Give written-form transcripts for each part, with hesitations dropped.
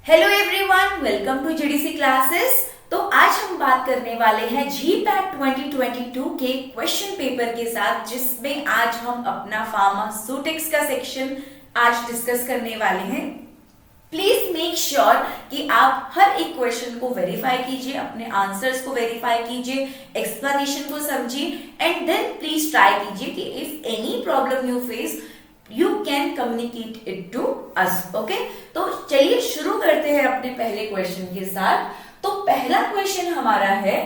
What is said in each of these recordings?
Hello everyone, welcome to GDC classes. तो आज हम बात करने वाले हैं जीपैट 2022 के क्वेश्चन पेपर के साथ, जिसमें आज हम अपना फार्मास्यूटिक्स का सेक्शन आज डिस्कस करने वाले हैं। प्लीज मेक श्योर कि आप हर एक क्वेश्चन को वेरीफाई कीजिए, अपने आंसर्स को वेरीफाई कीजिए, एक्सप्लेनेशन को समझिए एंड देन प्लीज ट्राई कीजिए कि if any problem you face you can communicate it to us. Okay? तो चलिए शुरू करते हैं अपने पहले क्वेश्चन के साथ। तो पहला क्वेश्चन हमारा है,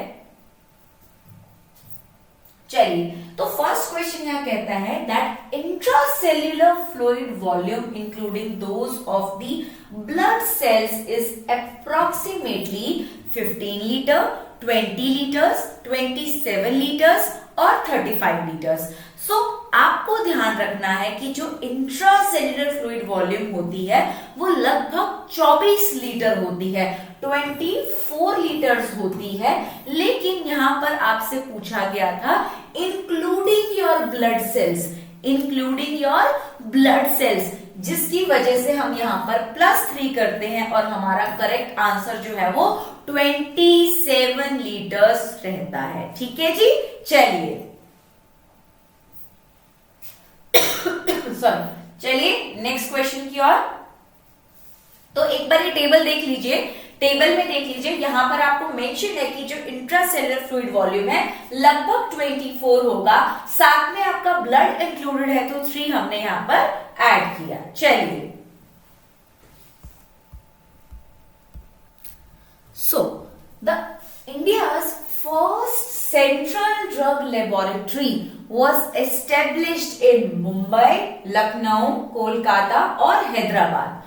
चलिए तो फर्स्ट क्वेश्चन यहाँ कहता है that intracellular fluid volume including those of the blood cells is approximately 15 litre, 20 litres, 27 litres और 35 लीटर्स। सो आपको ध्यान रखना है कि जो इंट्रासेल्युलर फ्लूइड वॉल्यूम होती है वो लगभग 24 लीटर होती है, 24 लीटर्स होती है। लेकिन यहां पर आपसे पूछा गया था including your blood cells, including your blood cells, जिसकी वजह से हम यहां पर +3 करते हैं और हमारा करेक्ट आंसर जो है वो 27 लीटर्स रहता है। ठीक है जी, चलिए चलिए नेक्स्ट क्वेश्चन की ओर। तो एक बार ये टेबल देख लीजिए, टेबल में देख लीजिए, यहां पर आपको मेंशन है कि जो इंट्रासेलुलर फ्लूइड वॉल्यूम है लगभग 24 होगा, साथ में आपका ब्लड इंक्लूडेड है तो 3 हमने यहां पर ऐड किया। चलिए so the India's first central drug laboratory was established in Mumbai, Lucknow, Kolkata और हैदराबाद।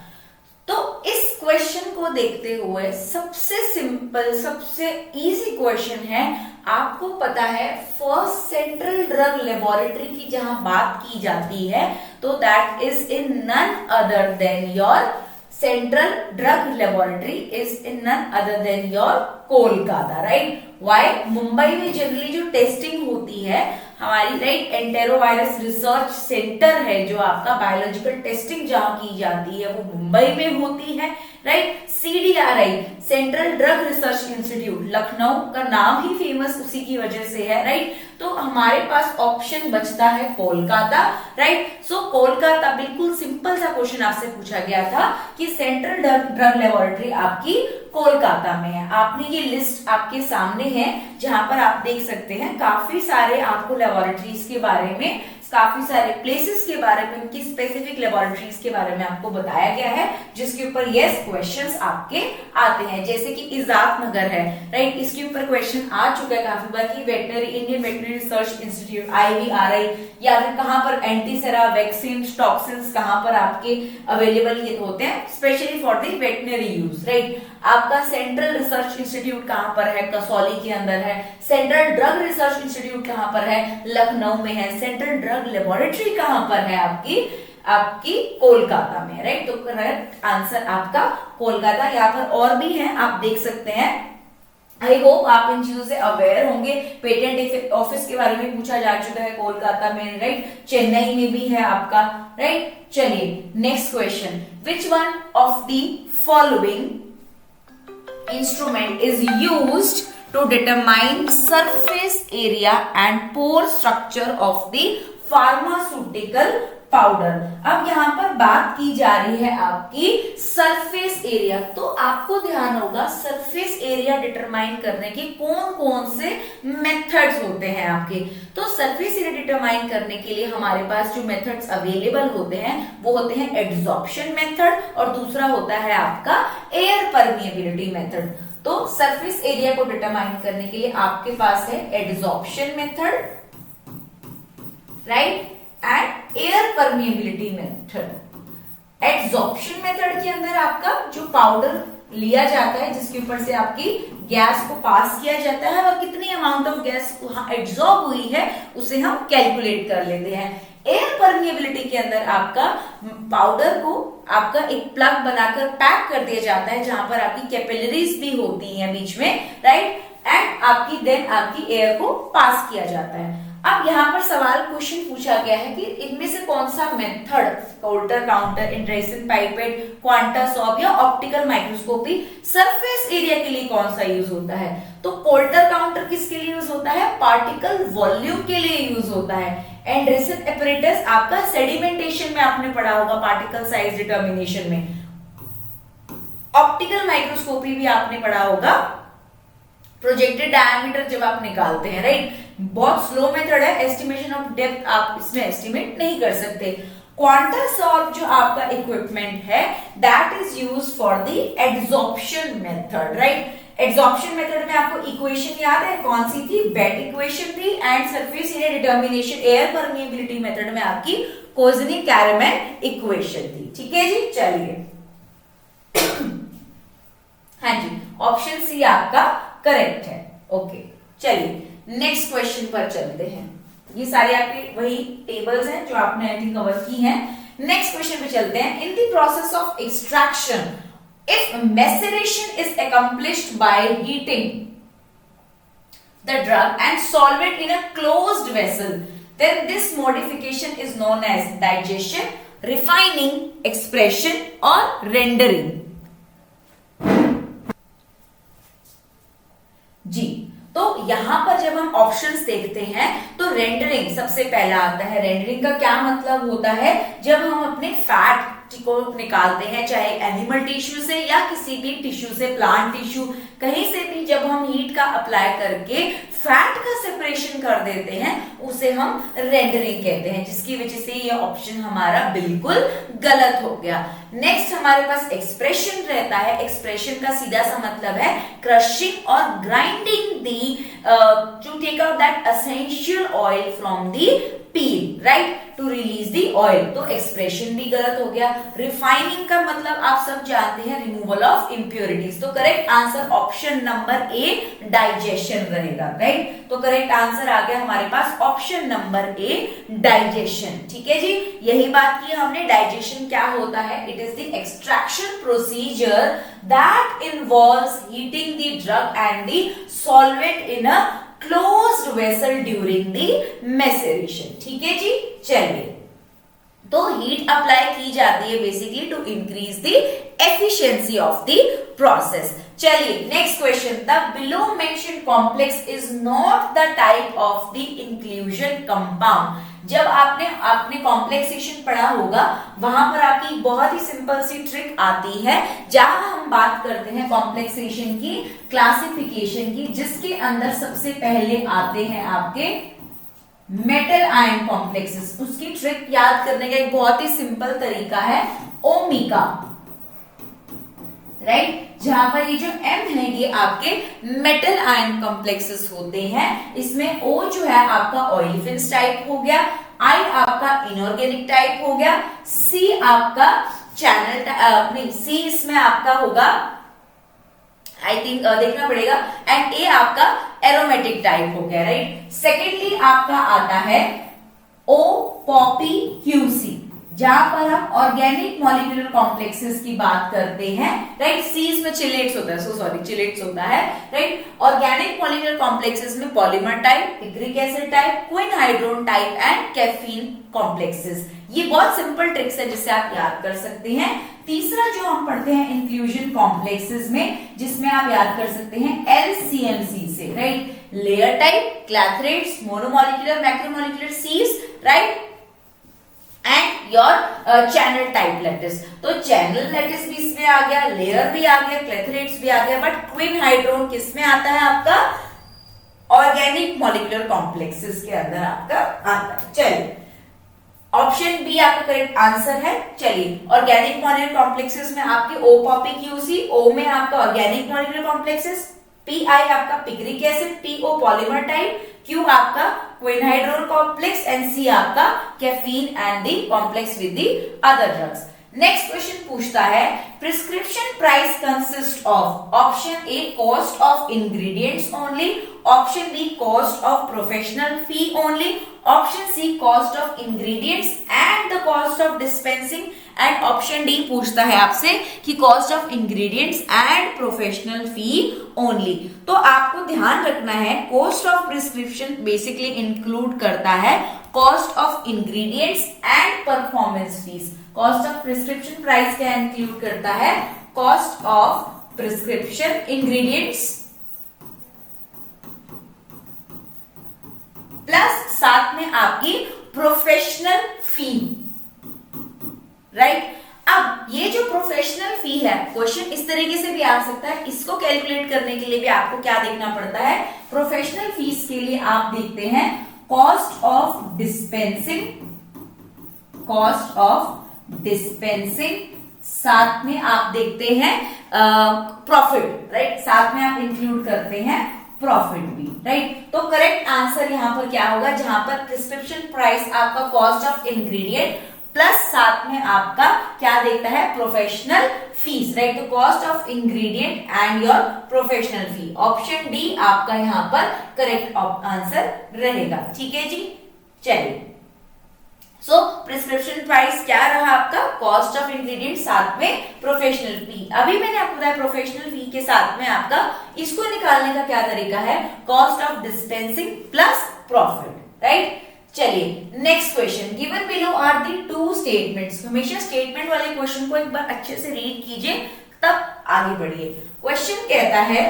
तो इस क्वेश्चन को देखते हुए सबसे सिंपल, सबसे इजी क्वेश्चन है, आपको पता है फर्स्ट सेंट्रल ड्रग लेबोरेटरी की जहां बात की जाती है तो that is in none other than your central drug laboratory is in none other than your Kolkata, right. Why? Mumbai में जनरली जो टेस्टिंग होती है हमारी, राइट, एंटेरोवायरस रिसर्च सेंटर है जो आपका बायोलॉजिकल टेस्टिंग जहां की जाती है वो मुंबई में होती है, right. CDRI central drug research institute Lucknow का नाम ही फेमस उसी की वजह से है, राइट। तो हमारे पास ऑप्शन बचता है कोलकाता, राइट। सो कोलकाता, बिल्कुल सिंपल सा क्वेश्चन आपसे पूछा गया था कि सेंट्रल ड्रग लेबोरेटरी आपकी कोलकाता में है। आपने ये लिस्ट आपके सामने है जहां पर आप देख सकते हैं काफी सारे आपको लेबोरेटरीज के बारे में, काफी सारे प्लेसेस के बारे में, उनकी स्पेसिफिक लेबोरेटरीज के बारे में आपको बताया गया है, जिसके ऊपर यस क्वेश्चंस आपके आते हैं। जैसे कि इजात नगर है, राइट, इसके ऊपर क्वेश्चन आ चुका है काफी बार कि veterinary, Indian veterinary research institute IVRI, या फिर कहां पर एंटीसेरा वैक्सीन टॉक्सिन्स कहां पर आपके अवेलेबल होते हैं specially for the veterinary use, right. आपका सेंट्रल रिसर्च इंस्टीट्यूट कहां पर है? कसौली के अंदर है। सेंट्रल ड्रग रिसर्च इंस्टीट्यूट कहां पर है? लखनऊ में है। सेंट्रल ड्रग लेबोरेटरी कहां पर है? आपकी कोलकाता में, राइट। तो करेक्ट आंसर आपका कोलकाता। यहाँ पर और भी है, आप देख सकते हैं। आई होप आप इन चीजों से अवेयर होंगे। पेटेंट ऑफिस के बारे में पूछा जा चुका है कोलकाता में, राइट। चेन्नई में भी है आपका, राइट। चलिए next question, which one of the following instrument is used to determine surface area and pore structure of the pharmaceutical powder। अब यहाँ पर बात की जा रही है आपकी सरफेस एरिया। तो आपको ध्यान होगा सरफेस एरिया डिटरमाइन करने के कौन कौन से मेथड्स होते हैं आपके। तो सरफेस एरिया डिटरमाइन करने के लिए हमारे पास जो मेथड्स अवेलेबल होते हैं वो होते हैं एड्सॉर्प्शन मेथड और दूसरा होता है आपका एयर परमिएबिलिटी मेथड। तो सरफेस एरिया को डिटरमाइन करने के लिए आपके पास है adsorption method, right, and air permeability method. Adsorption method के अंदर आपका जो पाउडर लिया जाता है जिसके ऊपर से आपकी गैस को पास किया जाता है और कितनी अमाउंट ऑफ गैस एब्जॉर्ब हुई है उसे हम कैलकुलेट कर लेते हैं। एयर परमिएबिलिटी के अंदर आपका पाउडर को आपका एक प्लग बनाकर पैक कर दिया जाता है जहां पर आपकी कैपिलरीज भी होती हैं बीच में, राइट, एंड आपकी देन आपकी एयर को पास किया जाता है। अब यहाँ पर सवाल क्वेश्चन पूछा गया है कि इनमें से कौन सा method, Coulter counter, interaction pipette, Quantasorb या ऑप्टिकल माइक्रोस्कोपी, सरफेस एरिया के लिए कौन सा यूज होता है? तो कोल्टर काउंटर किसके लिए यूज होता है? पार्टिकल वॉल्यूम के लिए यूज होता है। एंडरसन एपरेटस आपका सेडिमेंटेशन में आपने पढ़ा होगा, पार्टिकल साइज डिटर्मिनेशन में। ऑप्टिकल माइक्रोस्कोपी भी आपने पढ़ा होगा, प्रोजेक्टेड डायमीटर जब आप निकालते हैं, राइट। बहुत स्लो मेथड है, एस्टिमेशन ऑफ डेप्थ आप इसमें एस्टिमेट नहीं कर सकते। क्वांटासॉर्ब जो आपका इक्विपमेंट है, that is used for the adsorption method, right. Adsorption method में आपको इक्वेशन याद है, कौन सी थी? बेट इक्वेशन थी। And surface area determination air permeability method में आपकी कोज़नी-कैरामैन इक्वेशन थी। ठीक है जी, चलिए हाँ जी, ऑप्शन सी आपका करेक्ट है। ओके, चलिए नेक्स्ट क्वेश्चन पर चलते हैं। ये सारे आपके वही टेबल्स हैं जो आपने आई थिंक कवर की हैं। नेक्स्ट क्वेश्चन पे चलते हैं। इन the process of extraction, if maceration is accomplished by heating the drug and solvent in a closed vessel, then this modification is known as digestion, refining, expression or rendering. जी, तो यहां पर जब हम options देखते हैं तो रेंडरिंग सबसे पहला आता है। रेंडरिंग का क्या मतलब होता है? जब हम अपने फैट को निकालते हैं, चाहे एनिमल टिश्यू से या किसी भी टिश्यू से, प्लांट टिश्यू, कहीं से भी जब हम हीट का अप्लाई करके फैट का सेपरेशन कर देते हैं, उसे हम रेंडरिंग कहते हैं, जिसकी वजह से ये ऑप्शन हमारा बिल्कुल गलत हो गया। नेक्स्ट हमारे पास एक्सप्रेशन रहता है। एक्सप्रेशन का सीधा सा मतलब है क्रशिंग और grinding the to take out that essential oil from the peel, right, to release the oil. तो एक्सप्रेशन भी गलत हो गया। रिफाइनिंग का मतलब आप सब जानते हैं, रिमूवल ऑफ इंप्योरिटीज। तो correct answer option number A digestion रहेगा, राइट। तो करेक्ट आंसर आ गया हमारे पास ऑप्शन नंबर ए डाइजेशन। ठीक है जी, यही बात की हमने। डाइजेशन क्या होता है? It is the extraction procedure that involves heating the drug and the solvent in a closed vessel during the maceration. ठीक है जी, चलिए। तो हीट अप्लाई की जाती है basically to increase the efficiency of the process. चलिए next question. The below mentioned complex is not the type of the inclusion compound. जब आपने कॉम्प्लेक्सेशन पढ़ा होगा, वहां पर आपकी बहुत ही सिंपल सी ट्रिक आती है, जहां हम बात करते हैं कॉम्प्लेक्सेशन की, क्लासिफिकेशन की, जिसके अंदर सबसे पहले आते हैं आपके मेटल आयन कॉम्प्लेक्सेस। उसकी ट्रिक याद करने का एक बहुत ही सिंपल तरीका है ओमिका, राइट। जहां पर ये जो M है ये आपके मेटल आयन कॉम्प्लेक्सेस होते हैं। इसमें O जो है आपका ऑयलिफिन्स टाइप हो गया, I आपका इनऑर्गेनिक टाइप हो गया, C आपका चैनल नहीं, C इसमें आपका होगा आई थिंक देखना पड़ेगा, एंड A आपका एरोमेटिक टाइप हो गया, राइट। सेकेंडली आपका आता है O पॉपी QC, जहां पर हम ऑर्गेनिक मॉलिक्यूलर कॉम्प्लेक्सेस की बात करते हैं, राइट। सी इसमें चिलेट्स होता है, चिलेट्स होता है, राइट। ऑर्गेनिक मॉलिक्यूलर कॉम्प्लेक्सेस में polymer type, picric acid type, quinhydrone type and caffeine complexes. ये बहुत सिंपल ट्रिक्स है जिससे आप याद कर सकते हैं। तीसरा जो हम पढ़ते हैं इंक्लूजन कॉम्प्लेक्सेस में, जिसमें आप याद कर सकते हैं LCMC से, right. Layer type, clathrates, monomolecular, macromolecular sieves, right, and your channel type lattice. तो चैनल लैटिस भी इसमें आ गया, लेयर भी आ गया, क्लैथरेट्स भी आ गया, बट क्विन हाइड्रोन किस में आता है? आपका ऑर्गेनिक मॉलिक्यूलर कॉम्प्लेक्सेस के अंदर आपका आता है। चलिए, ऑप्शन बी आपका करेक्ट आंसर है। चलिए, ऑर्गेनिक मॉलिक्यूलर कॉम्प्लेक्सेस में आपके O पॉपी QC, O में आपका ऑर्गेनिक मॉलिक्यूलर कॉम्प्लेक्सेस, PI आपका picric acid, PO polymer type, Q आपका quinhydrone complex and C आपका caffeine and the complex with the other drugs. Next question पूछता है prescription price consist of option A cost of ingredients only, option B cost of professional fee only, option C cost of ingredients and the cost of dispensing, and option D पूछता है आपसे कि cost of ingredients and professional fee only. तो आपको ध्यान रखना है cost of prescription basically include करता है cost of ingredients and performance fees. Cost of prescription price क्या इंक्लूड करता है? Cost of prescription ingredients plus साथ में आपकी प्रोफेशनल फी, राइट। अब ये जो प्रोफेशनल फी है, क्वेश्चन इस तरीके से भी आ सकता है, इसको कैलकुलेट करने के लिए भी आपको क्या देखना पड़ता है? प्रोफेशनल फीस के लिए आप देखते हैं cost of dispensing, cost of dispensing, साथ में आप देखते हैं प्रॉफिट, राइट, साथ में आप इंक्लूड करते हैं प्रॉफिट भी, राइट। तो करेक्ट आंसर यहां पर क्या होगा? जहां पर प्रिस्क्रिप्शन प्राइस आपका कॉस्ट ऑफ इंग्रेडिएंट प्लस साथ में आपका क्या देखता है? Professional fees, right. तो cost of ingredient and your professional fee, option D आपका यहां पर करेक्ट आंसर रहेगा, ठीक है जी। चलिए, सो प्रिस्क्रिप्शन प्राइस क्या रहा आपका? कॉस्ट ऑफ इंग्रेडिएंट साथ में प्रोफेशनल फी। अभी मैंने आपको बताया प्रोफेशनल फी के साथ में आपका इसको निकालने का क्या तरीका है? Cost of dispensing plus profit, right. चलिए next question, given below are the two statements. हमेशा स्टेटमेंट वाले क्वेश्चन को एक बार अच्छे से रीड कीजिए तब आगे बढ़िए। क्वेश्चन कहता है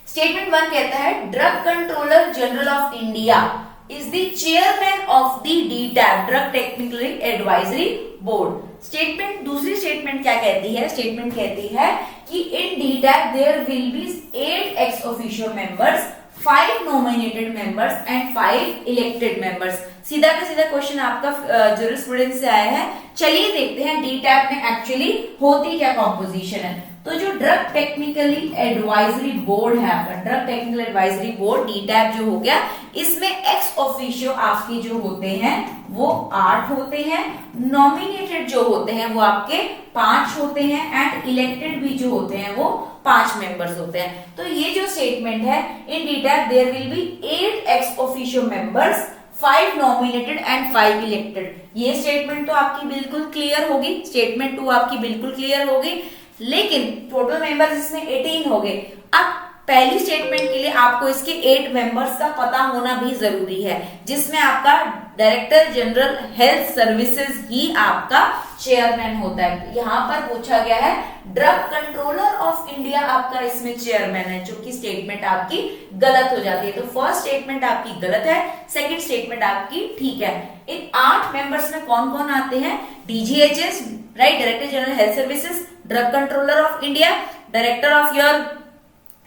स्टेटमेंट 1 कहता है drug controller general of India is the chairman of the DTAB drug technical advisory board. Statement, दूसरी स्टेटमेंट क्या कहती है? स्टेटमेंट कहती है कि in DTAB there will be 8 ex officio members, 5 nominated members and 5 elected members. सीधा का सीधा क्वेश्चन आपका जूरिस्प्रूडेंस से आया है। चलिए देखते हैं DTAB में एक्चुअली होती क्या कॉम्पोजिशन है। तो जो ड्रग टेक्निकली एडवाइजरी बोर्ड है आपका, drug technical advisory board DTAB जो हो गया, इसमें एक्स ऑफिशियो आपके जो होते हैं वो 8 होते हैं, नॉमिनेटेड जो होते हैं वो आपके 5 होते हैं एंड इलेक्टेड भी जो होते हैं वो 5 मेंबर्स होते हैं। तो ये जो स्टेटमेंट है in DTAB there will be 8 ex officio members, 5 nominated and 5 elected. ये स्टेटमेंट तो आपकी बिल्कुल क्लियर होगी, स्टेटमेंट 2 आपकी बिल्कुल क्लियर होगी, लेकिन टोटल मेंबर्स इसमें 18 हो गए। अब पहली स्टेटमेंट के लिए आपको इसके 8 मेंबर्स का पता होना भी जरूरी है, जिसमें आपका डायरेक्टर जनरल हेल्थ सर्विसेज ही आपका चेयरमैन होता है। यहां पर पूछा गया है ड्रग कंट्रोलर ऑफ इंडिया आपका इसमें चेयरमैन है, जो कि स्टेटमेंट आपकी गलत हो जाती है। तो फर्स्ट स्टेटमेंट आपकी गलत है, सेकंड स्टेटमेंट आपकी ठीक है। इन 8 मेंबर्स में कौन कौन आते हैं? DGHS, right, director general health services, drug controller of India, director of your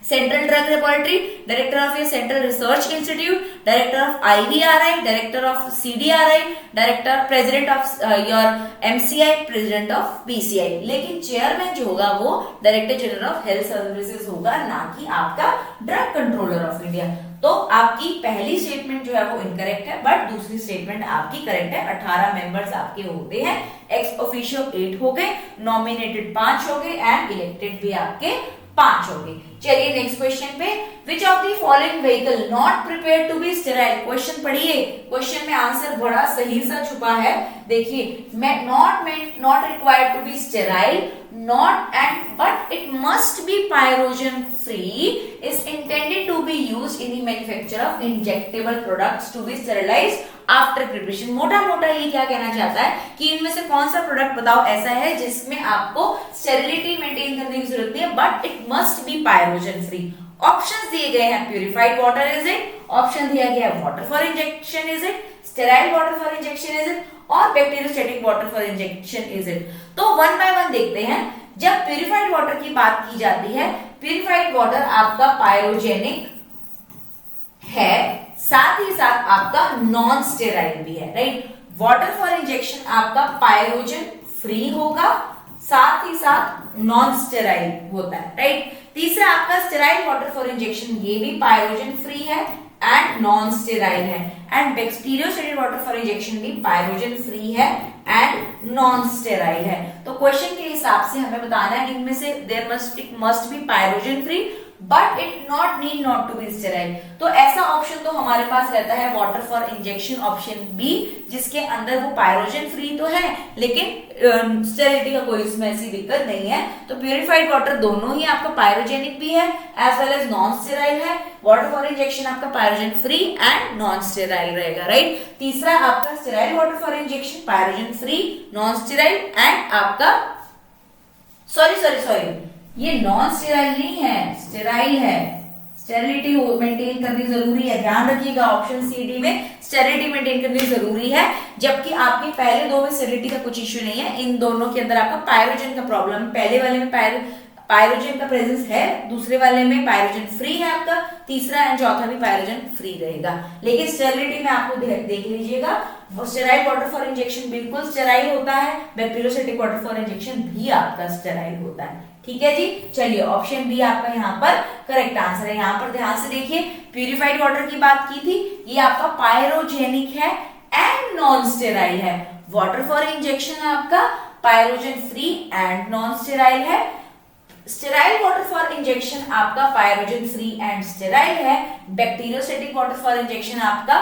central drug laboratory, director of your central research institute, director of IVRI, director of CDRI, director president of your MCI, president of PCI। लेकिन chairman जो होगा वो director general of health services होगा, ना कि आपका drug controller of India. तो आपकी पहली स्टेटमेंट जो है वो इनकरेक्ट है, बट दूसरी स्टेटमेंट आपकी करेक्ट है। 18 मेंबर्स आपके होते हैं, एक्स ऑफिशियो 8 हो गए, नॉमिनेटेड 5 हो गए एंड इलेक्टेड भी आपके 5 हो गए। चलिए नेक्स्ट क्वेश्चन पे, which of the following vehicle not prepared to be sterile. Question पढ़िए, क्वेश्चन में आंसर बड़ा सही सा छुपा है। देखिए, not required to be sterile, not and but it must be pyrogen free is intended to be used in the manufacture of injectable products to be sterilized after preparation। मोटा मोटा ये क्या कहना चाहता है कि इनमें से कौन सा प्रोडक्ट बताओ ऐसा है जिसमें आपको स्टेरिलिटी मेंटेन करने की जरूरत नहीं है, but it must be pyrogen free. Options दिए गए हैं, purified water is it, option दिया गया है water for injection is it, sterile water for injection is it, और bacteriostatic water for injection is it. तो 1 बाय 1 देखते हैं। जब प्यूरिफाइड वाटर की बात की जाती है, प्यूरिफाइड वाटर आपका पायरोजेनिक है, साथ ही साथ आपका नॉन स्टेराइल भी है, राइट। वाटर फॉर इंजेक्शन आपका पायरोजन फ्री होगा, साथ ही साथ नॉन स्टेराइल होता है, राइट। तीसरा आपका स्टेराइल वाटर फॉर इंजेक्शन, ये भी पायरोजन फ्री है एंड नॉन स्टेराइल है। And bacteriostatic water for injection भी पायरोजन फ्री है एंड नॉन स्टेराइल है। तो क्वेश्चन के हिसाब से हमें बताना है इनमें से it must be pyrogen free but it need not to be sterile. तो ऐसा ऑप्शन तो हमारे पास रहता है water for injection option B, जिसके अंदर वो पायरोजन फ्री तो है लेकिन स्टेरिलिटी का कोई इसमें ऐसी दिक्कत नहीं है। तो प्यूरिफाइड वाटर दोनों ही आपका पायरोजेनिक भी है as well as non sterile है। वाटर फॉर इंजेक्शन आपका pyrogen free and non sterile रहेगा, राइट। तीसरा आपका sterile water for injection pyrogen free, non sterile and आपका सॉरी ये नॉन स्टेराइल नहीं है, स्टेराइल है। स्टेरिलिटी मेंटेन करनी जरूरी है, ध्यान रखिएगा। ऑप्शन सी डी में स्टेरिलिटी मेंटेन करनी जरूरी है, जबकि आपके पहले दो में स्टेरिलिटी का कुछ इश्यू नहीं है। इन दोनों के अंदर आपका पायरोजन का प्रॉब्लम है। पहले वाले में पायरोजन का प्रेजेंस है, दूसरे वाले में पायरोजन फ्री है आपका, तीसरा एंड चौथा भी पायरोजन फ्री रहेगा। लेकिन स्टेरिलिटी में आपको देख लीजिएगा, स्टेराइल वाटर फॉर इंजेक्शन बिल्कुल स्टेराइल होता है, बैक्टीरियोस्टेटिक वाटर फॉर इंजेक्शन भी आपका स्टेराइल होता है। ठीक है जी, चलिए ऑप्शन बी आपका यहाँ पर करेक्ट आंसर है। यहाँ पर ध्यान से देखिए, प्यूरिफाइड वाटर की बात की थी, ये आपका पायरोजेनिक है एंड नॉन स्टेराइल है। वाटर फॉर इंजेक्शन आपका pyrogen free and non sterile है। स्टेराइल वाटर फॉर इंजेक्शन आपका पायरोजन फ्री एंड स्टेराइल है। बैक्टीरियोस्टेटिक वाटर फॉर इंजेक्शन आपका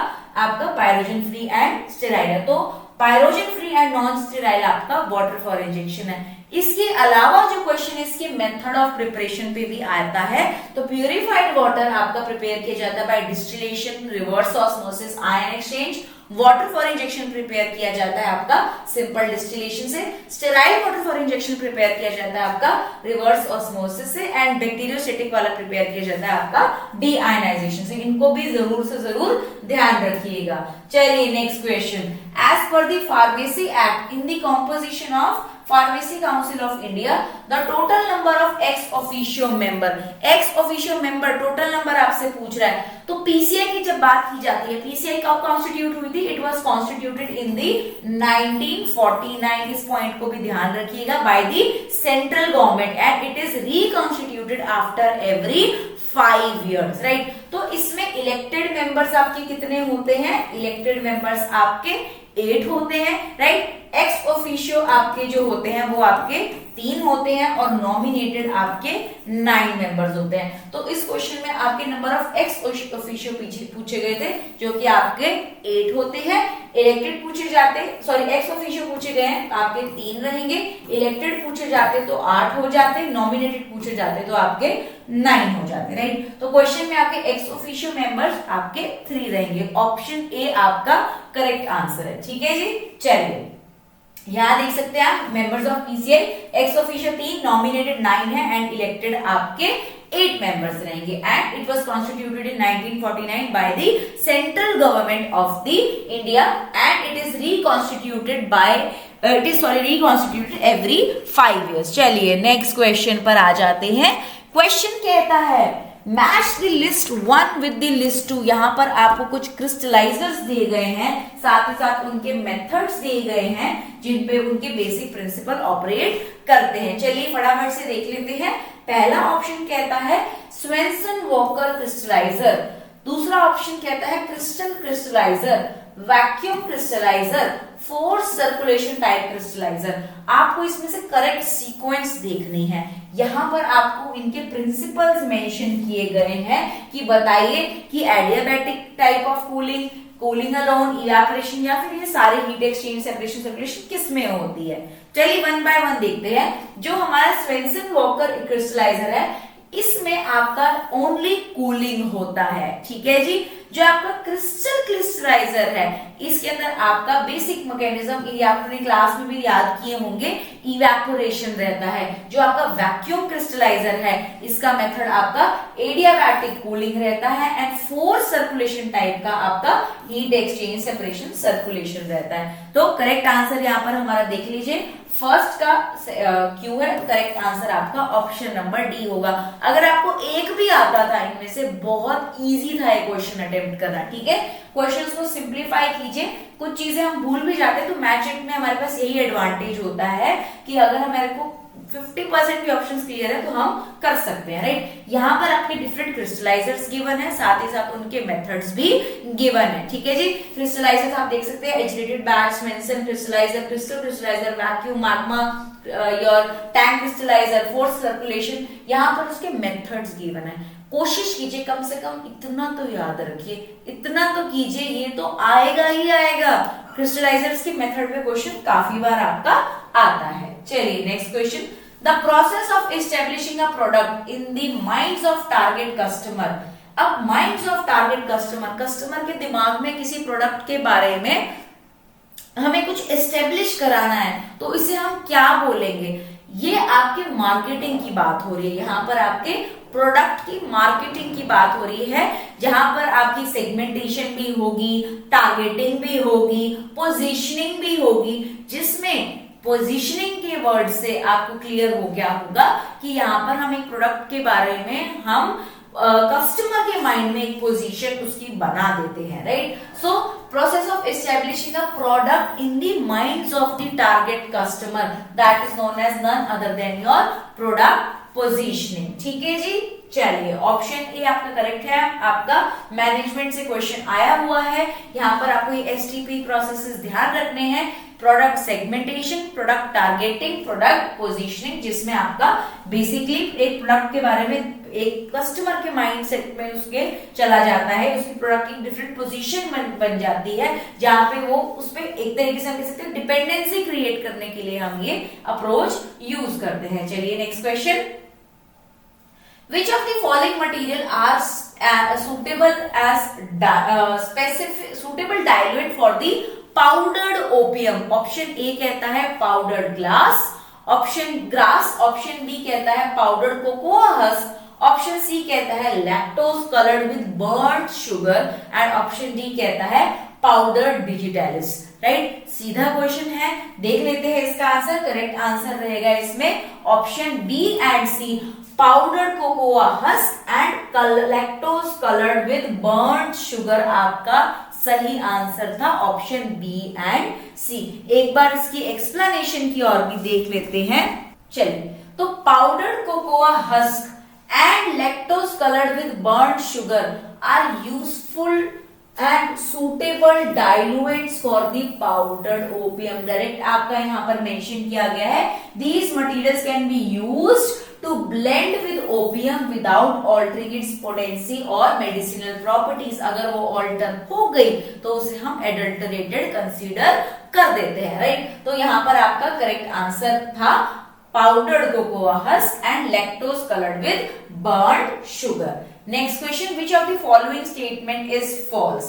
पायरोजन फ्री एंड स्टेराइल है। तो pyrogen free and non sterile आपका water for injection है। इसके अलावा जो क्वेश्चन इसके मेथड ऑफ प्रिपरेशन पे भी आता है, तो प्यूरिफाइड वाटर आपका प्रिपेयर किया जाता है by distillation, reverse osmosis, ion exchange. Water for injection prepare किया जाता है आपका सिंपल डिस्टिलेशन से। Sterile water for injection prepare किया जाता है आपका रिवर्स ऑस्मोसिस से। एंड बैक्टीरियोस्टेटिक वाला प्रिपेयर किया जाता है आपका डीआयनाइजेशन से। इनको भी जरूर से जरूर ध्यान रखिएगा। चलिए next question, as per the pharmacy act in the composition of Pharmacy Council of India, the total number of ex officio member total number आपसे पूछ रहा है। तो पीसीआई की जब बात की जाती है, पीसीआई कब कॉन्स्टिट्यूट हुई थी? इट वाज कॉन्स्टिट्यूटेड इन दी 1949। इस पॉइंट को भी ध्यान रखिएगा, by the central government and it is reconstituted after every 5 years, right. तो इसमें इलेक्टेड मेंबर्स आपके कितने होते हैं? इलेक्टेड मेंबर्स आपके 8 होते हैं, राइट। एक्स ऑफिशियो आपके जो होते हैं वो आपके 3 होते हैं और नॉमिनेटेड आपके 9 मेंबर्स होते हैं। तो इस क्वेश्चन में आपके नंबर ऑफ एक्स ऑफिशियो पूछे गए थे, जो कि आपके 8 होते हैं। इलेक्टेड पूछे जाते, एक्स ऑफिशियो पूछे गए हैं तो आपके 3 रहेंगे। इलेक्टेड पूछे जाते तो 8 हो जाते, नॉमिनेटेड पूछे जाते तो आपके 9 हो जाते, राइट। तो क्वेश्चन में आपके एक्स ऑफिशियो मेंबर्स आपके 3 रहेंगे। ऑप्शन ए आपका करेक्ट आंसर है। ठीक है जी, चलिए यहां देख सकते हैं आप, members of PCI ex officio 3, nominated 9 है एंड इलेक्टेड आपके 8 मेंबर्स रहेंगे। And it was constituted in 1949 by the central government of the India and it is reconstituted reconstituted every 5 years। चलिए नेक्स्ट क्वेश्चन पर आ जाते हैं। क्वेश्चन कहता है match the list 1 with the list 2। यहाँ पर आपको कुछ क्रिस्टलाइजर्स दिए गए हैं, साथ ही साथ उनके मेथड्स दिए गए हैं जिन पे उनके बेसिक प्रिंसिपल ऑपरेट करते हैं। चलिए फटाफट से देख लेते हैं। पहला ऑप्शन कहता है स्वेंसन वॉकर क्रिस्टलाइजर, दूसरा ऑप्शन कहता है crystal crystallizer, vacuum crystallizer, force circulation type crystallizer. आपको इसमें से करेक्ट सीक्वेंस देखनी है। यहां पर आपको इनके प्रिंसिपल्स मेंशन किए गए हैं कि बताइए कि adiabatic type of cooling alone, evaporation या फिर ये सारे हीट एक्सचेंज, सेपरेशन किस में होती है। चलिए 1 by 1 देखते हैं। जो हमारा स्वेंसन वॉकर क्रिस्टलाइजर है, इसमें आपका ओनली कूलिंग होता है। ठीक है जी। जो आपका क्रिस्टल क्रिस्टलाइजर है, इसके अंदर आपका बेसिक मैकेनिज्म ये आपने क्लास में भी याद किए होंगे, इवेपोरेशन रहता है। जो आपका वैक्यूम क्रिस्टलाइजर है, इसका मेथड आपका एडियाबैटिक कूलिंग रहता है एंड फोर्स सर्कुलेशन टाइप का आपका हीट एक्सचेंज, सेपरेशन, सर्कुलेशन रहता है। तो करेक्ट आंसर यहाँ पर हमारा देख लीजिए, फर्स्ट का क्यू है, करेक्ट आंसर आपका ऑप्शन नंबर डी होगा। अगर आपको एक भी आता था इनमें से, बहुत इजी था ये क्वेश्चन अटेम्प्ट करना। ठीक है, क्वेश्चंस को सिंप्लीफाई कीजिए, कुछ चीजें हम भूल भी जाते हैं। तो मैच में हमारे पास यही एडवांटेज होता है कि अगर हमारे को 50% भी ऑप्शंस क्लियर है तो हम कर सकते हैं, राइट। यहाँ पर आपके डिफरेंट क्रिस्टलाइजर्स गिवन है, साथ ही साथ उनके मेथड्स भी गिवन है, ठीक है जी। क्रिस्टलाइजर्स आप देख सकते हैं, एजिटेटेड बैच, मेंसन crystallizer, crystal crystallizer, vacuum, magma, your tank crystallizer, force circulation, यहाँ पर उसके मेथड्स गिवन है। कोशिश कीजिए कम से कम इतना तो याद रखिए, इतना तो कीजिए, ये तो आएगा ही आएगा। क्रिस्टलाइजर्स के मेथड पे क्वेश्चन काफी बार आपका आता है। चलिए next question, the process of establishing a product in the minds of target customer. अब minds of target customer, customer के दिमाग में किसी प्रोडक्ट के बारे में हमें कुछ एस्टेब्लिश कराना है तो इसे हम क्या बोलेंगे? ये आपके मार्केटिंग की बात हो रही है, यहाँ पर आपके प्रोडक्ट की मार्केटिंग की बात हो रही है, जहां पर आपकी सेगमेंटेशन भी होगी, टारगेटिंग भी होगी, पोजीशनिंग भी होगी, जिसमें पोजीशनिंग के वर्ड से आपको क्लियर हो गया होगा कि यहाँ पर हम एक प्रोडक्ट के बारे में हम कस्टमर के माइंड में एक पोजीशन उसकी बना देते हैं, right. So process of establishing a product in the minds of the target customer, that is known as none other than your product positioning, ठीक है जी। चलिए ऑप्शन ए आपका करेक्ट है, आपका मैनेजमेंट से क्वेश्चन आया हुआ है। यहाँ पर आपको ये एसटीपी प्रोसेसेस ध्यान रखने हैं, product segmentation, product targeting, product positioning, जिसमें आपका बेसिकली एक प्रोडक्ट के बारे में एक कस्टमर के माइंडसेट में उसके चला जाता है, उसकी प्रोडक्ट की डिफरेंट पोजीशन बन जाती है, जहां पे वो उस पे एक तरीके से हम कह सकते हैं डिपेंडेंसी क्रिएट करने के लिए हम ये अप्रोच यूज करते हैं। चलिए next question, which of the following material are suitable diluent for the powdered opium? Option A कहता है powdered glass, option grass, option B कहता है powdered cocoa husk, option C कहता है lactose coloured with burnt sugar, and option D कहता है powdered digitalis, right. सीधा question है, देख लेते हैं इसका आंसर। करेक्ट आंसर रहेगा इसमें option B and C, powdered cocoa husk and lactose coloured with burnt sugar आपका सही आंसर था, ऑप्शन बी एंड सी। एक बार इसकी एक्सप्लेनेशन की और भी देख लेते हैं। चलिए, तो powdered cocoa husk and lactose coloured with burnt sugar are useful and suitable diluents for the powdered opium। Direct आपका यहाँ पर मेंशन किया गया है, these materials can be used to blend with opium without altering its potency or medicinal properties। अगर वो alter हो गई तो उसे हम adulterated consider कर देते हैं, राइट। तो यहाँ पर आपका करेक्ट आंसर था powdered cocoa husk and lactose colored with burnt sugar। Next question, which of the following statement is false.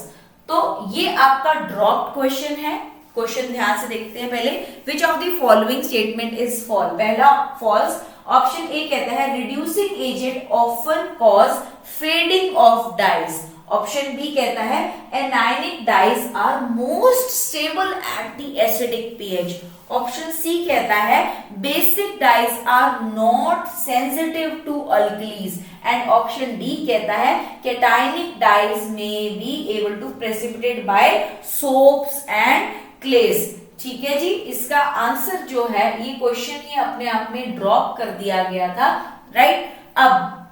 तो ये आपका ड्रॉप क्वेश्चन है, क्वेश्चन ध्यान से देखते हैं पहले। Which of the following statement is false, पहला फॉल्स। ऑप्शन ए कहता है reducing agent often cause fading of dyes, option B कहता है anionic dyes are most stable at the acidic pH, option C कहता है basic dyes are not sensitive to alkalis, and option D कहता है cationic dyes may be able to precipitate by soaps and clays. ठीक है जी, इसका answer जो है ये क्वेश्चन ही अपने आप में ड्रॉप कर दिया गया था, राइट। अब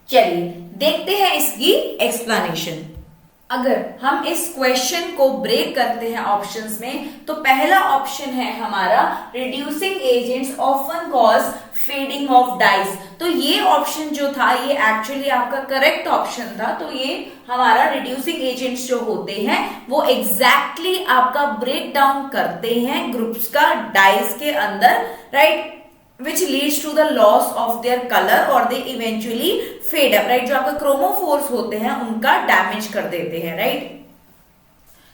चलिए देखते हैं इसकी एक्सप्लेनेशन। अगर हम इस क्वेश्चन को ब्रेक करते हैं ऑप्शंस में, तो पहला ऑप्शन है हमारा reducing agents often cause fading of dyes. तो ये ऑप्शन जो था ये एक्चुअली आपका करेक्ट ऑप्शन था। तो ये हमारा रिड्यूसिंग एजेंट्स जो होते हैं वो एग्जैक्टली आपका ब्रेक डाउन करते हैं ग्रुप्स का डाइज के अंदर, right, which leads to the loss of their color or they eventually fade up, right। जो आपका क्रोमोफोर्स होते हैं उनका डैमेज कर देते हैं, राइट।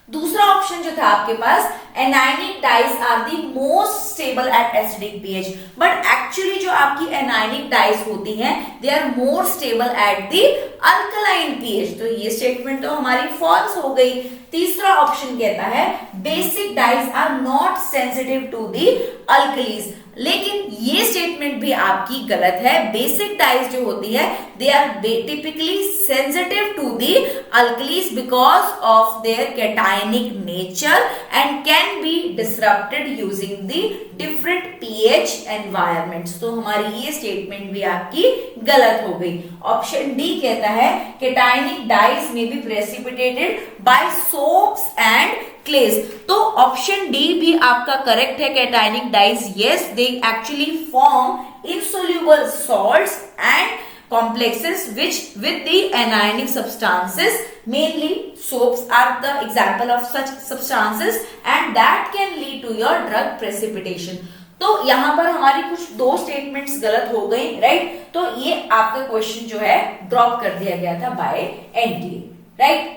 दूसरा ऑप्शन जो था आपके पास anionic dyes are the most stable at acidic pH, but actually जो आपकी एनायनिक डाइज होती हैं they are more stable at the alkaline pH. तो ये स्टेटमेंट तो हमारी फॉल्स हो गई। तीसरा ऑप्शन कहता है basic dyes are not sensitive to the alkalies, लेकिन ये स्टेटमेंट भी आपकी गलत है। बेसिक डाइज जो होती है they are typically sensitive to the alkalies because of their cationic nature and can be disrupted using the different pH environments. तो हमारी ये स्टेटमेंट भी आपकी गलत हो गई। ऑप्शन डी कहता है cationic dyes may be precipitated by soaps and clays. तो ऑप्शन डी भी आपका करेक्ट है। Cationic dyes yes they actually form insoluble salts and complexes which with the anionic substances, mainly soaps are the example of such substances and that can lead to your drug precipitation। तो यहां पर हमारी कुछ दो statements गलत हो गई, right. तो ये आपका क्वेश्चन जो है ड्रॉप कर दिया गया था बाय एनटीए, राइट।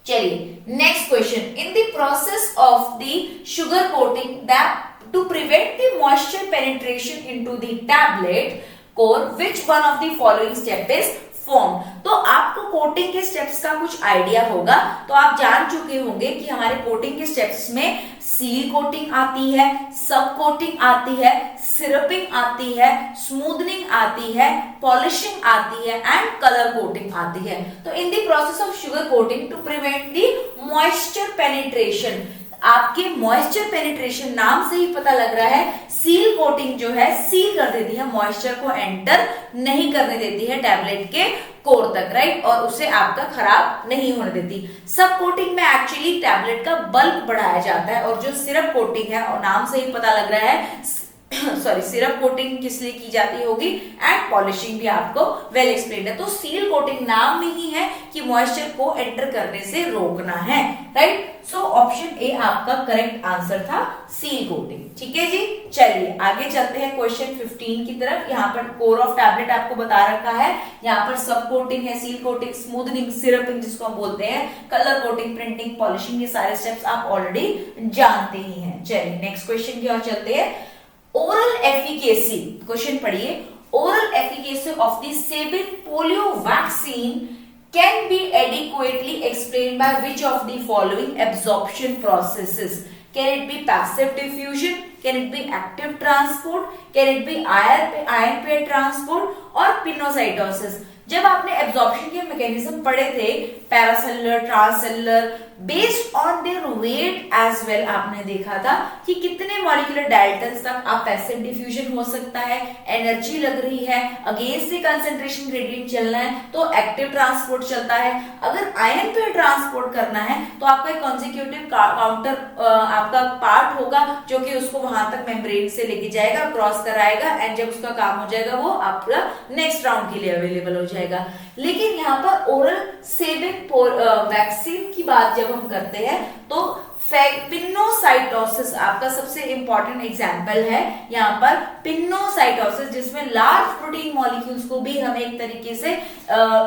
चलिए next question, in the process of the sugar coating that to prevent the moisture penetration into the tablet core, which one of the following step is formed। तो आपको coating के steps का कुछ idea होगा। तो आप जान चुके होंगे कि हमारे कोटिंग के स्टेप्स में सील कोटिंग आती है, सब कोटिंग आती है, सिरपिंग आती है, स्मूदनिंग आती है, पॉलिशिंग आती है एंड कलर कोटिंग आती है। तो in the process of sugar coating to prevent the moisture penetration, आपके मॉइस्चर पेनिट्रेशन नाम से ही पता लग रहा है, सील कोटिंग जो है सील कर देती है, मॉइस्चर को एंटर नहीं करने देती है टैबलेट के कोर तक, राइट, और उसे आपका खराब नहीं होने देती। सब कोटिंग में एक्चुअली टैबलेट का बल्क बढ़ाया जाता है, और जो सिरप कोटिंग है और नाम से ही पता लग रहा है सॉरी सिरप कोटिंग किस लिए की जाती होगी एंड पॉलिशिंग भी आपको वेल एक्सप्लेन्ड है। तो सील कोटिंग नाम में ही है कि मॉइस्चर को एंटर करने से रोकना है, राइट। सो ऑप्शन ए आपका करेक्ट आंसर था, सील कोटिंग। ठीक है जी, चलिए आगे चलते हैं क्वेश्चन 15 की तरफ। यहाँ पर कोर ऑफ टैबलेट आपको बता रखा है, यहाँ पर सब कोटिंग है, सील कोटिंग, स्मूदनिंग, सिरपिंग जिसको हम बोलते हैं, कलर कोटिंग, प्रिंटिंग, पॉलिशिंग, ये सारे स्टेप्स आप ऑलरेडी जानते ही हैं। चलिए नेक्स्ट क्वेश्चन की ओर चलते हैं। ओरल एफिकेसी, क्वेश्चन पढ़िए, oral efficacy of the Sabin polio vaccine can be adequately explained by which of the following absorption processes? Can it be passive diffusion? Can it be active transport? Can it be ion pair transport or pinocytosis? जब आपने absorption के mechanism पढ़े थे, paracellular, transcellular, based on their weight as well, आपने देखा था कि कितने मॉलिक्यूलर डाल्टन्स तक आप पैसिव डिफ्यूजन हो सकता है, एनर्जी लग रही है, अगेंस्ट द कंसंट्रेशन ग्रेडियंट चलना है तो एक्टिव ट्रांसपोर्ट चलता है। अगर आयन पे ट्रांसपोर्ट करना है तो आपका एक कॉन्जिक्यूटिव काउंटर आपका पार्ट होगा जो कि उसको वहां तक मेम्ब्रेन से लेके जाएगा, क्रॉस कराएगा, एंड जब उसका काम हो जाएगा वो आपका नेक्स्ट राउंड के लिए अवेलेबल हो जाएगा। लेकिन यहाँ पर ओरल सेबिन वैक्सीन की बात जब हम करते हैं तो पिनोसाइटोसिस आपका सबसे इंपॉर्टेंट एग्जांपल है। यहाँ पर पिनोसाइटोसिस जिसमें लार्ज प्रोटीन मॉलिक्यूल्स को भी हम एक तरीके से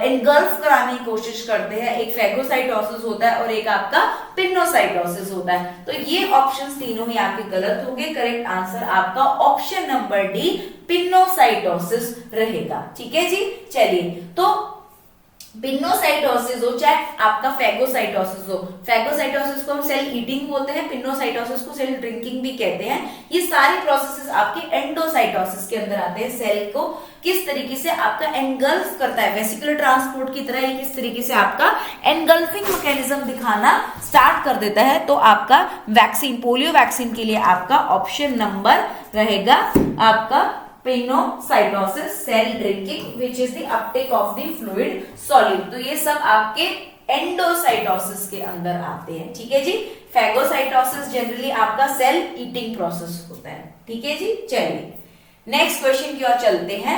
एनगल्फ कराने की कोशिश करते हैं। एक फैगोसाइटोसिस होता है और एक आपका पिनोसाइटोसिस होता है। तो ये ऑप्शंस तीनों ही आपके गलत हो गए। करेक्ट आंसर आपका ऑप्शन नंबर डी पिनोसाइटोसिस रहेगा। ठीक है जी, चलिए तो पिनोसाइटोसिस हो चाहे आपका फैगोसाइटोसिस हो, फैगोसाइटोसिस को हम सेल ईटिंग बोलते हैं, पिनोसाइटोसिस को सेल ड्रिंकिंग भी कहते हैं। ये सारे प्रोसेसेस आपके एंडोसाइटोसिस के अंदर आते हैं। सेल को किस तरीके से आपका एनगल्फ करता है, वेसिकुलर ट्रांसपोर्ट की तरह ही किस तरीके से आपका एनगल्फिंग मैकेनिज्म दिखाना स्टार्ट कर देता है। तो आपका वैक्सीन, पोलियो वैक्सीन के लिए आपका ऑप्शन नंबर रहेगा आपका pinocytosis, cell drinking which is the uptake of the fluid solute. तो ये सब आपके एंडोसाइटोसिस के अंदर आते हैं। ठीक है जी, फैगोसाइटोसिस जनरली आपका सेल ईटिंग प्रोसेस होता है। ठीक है जी, चलिए नेक्स्ट क्वेश्चन की ओर चलते हैं।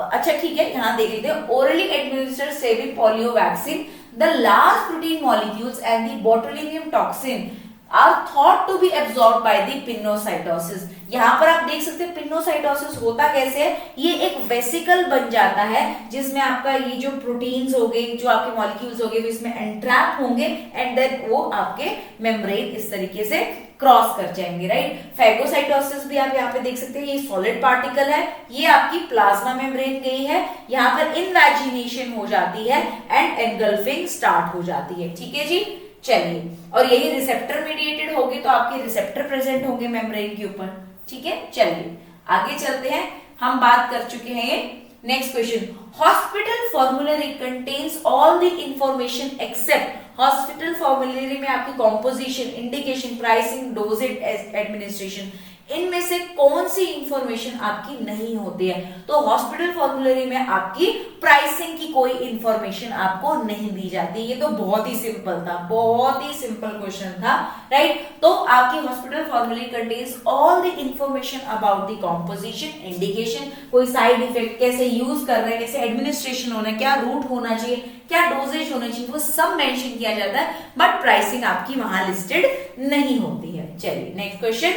अच्छा ठीक है, यहाँ देख लेते हैं। Orally administered Sabin polio vaccine, the large protein molecules and the botulinum toxin are thought to be absorbed by the pinocytosis. यहाँ पर आप देख सकते हैं पिनोसाइटोसिस होता कैसे है, ये एक वेसिकल बन जाता है जिसमें आपका ये जो प्रोटीन्स हो गए, जो आपके मॉलिक्यूल्स हो गए, वो इसमें एंट्रैप होंगे एंड देन वो आपके मेम्ब्रेन इस तरीके से क्रॉस कर जाएंगे, राइट। फैगोसाइटोसिस भी आप यहाँ पे देख सकते हैं, ये सॉलिड पार्टिकल है, ये आपकी प्लाज्मा मेम्ब्रेन गई है, यहाँ पर इनवैजिनेशन हो जाती है एंड एनगल्फिंग स्टार्ट हो जाती है। ठीक है जी, चलिए, और यही रिसेप्टर मीडिएटेड होगी तो आपके रिसेप्टर प्रेजेंट होंगे मेम्ब्रेन के ऊपर। ठीक है, चलिए आगे चलते हैं। हम बात कर चुके हैं ये। Next question, hospital formulary contains all the information except. Hospital formulary में आपकी composition, indication, pricing, dosages administration, इनमें से कौन सी इंफॉर्मेशन आपकी नहीं होती है? तो हॉस्पिटल फॉर्मूलरी में आपकी प्राइसिंग की कोई इंफॉर्मेशन आपको नहीं दी जाती। ये तो बहुत ही सिंपल था, बहुत ही सिंपल क्वेश्चन था, राइट। तो आपकी hospital formulary contains all the information about the composition, indication, कोई साइड इफेक्ट, कैसे यूज कर रहे हैं, कैसे एडमिनिस्ट्रेशन होना है, क्या रूट होना चाहिए, क्या डोजेज होना चाहिए, वो सब मेंशन किया जाता है, बट प्राइसिंग आपकी वहां लिस्टेड नहीं होती है। चलिए next question,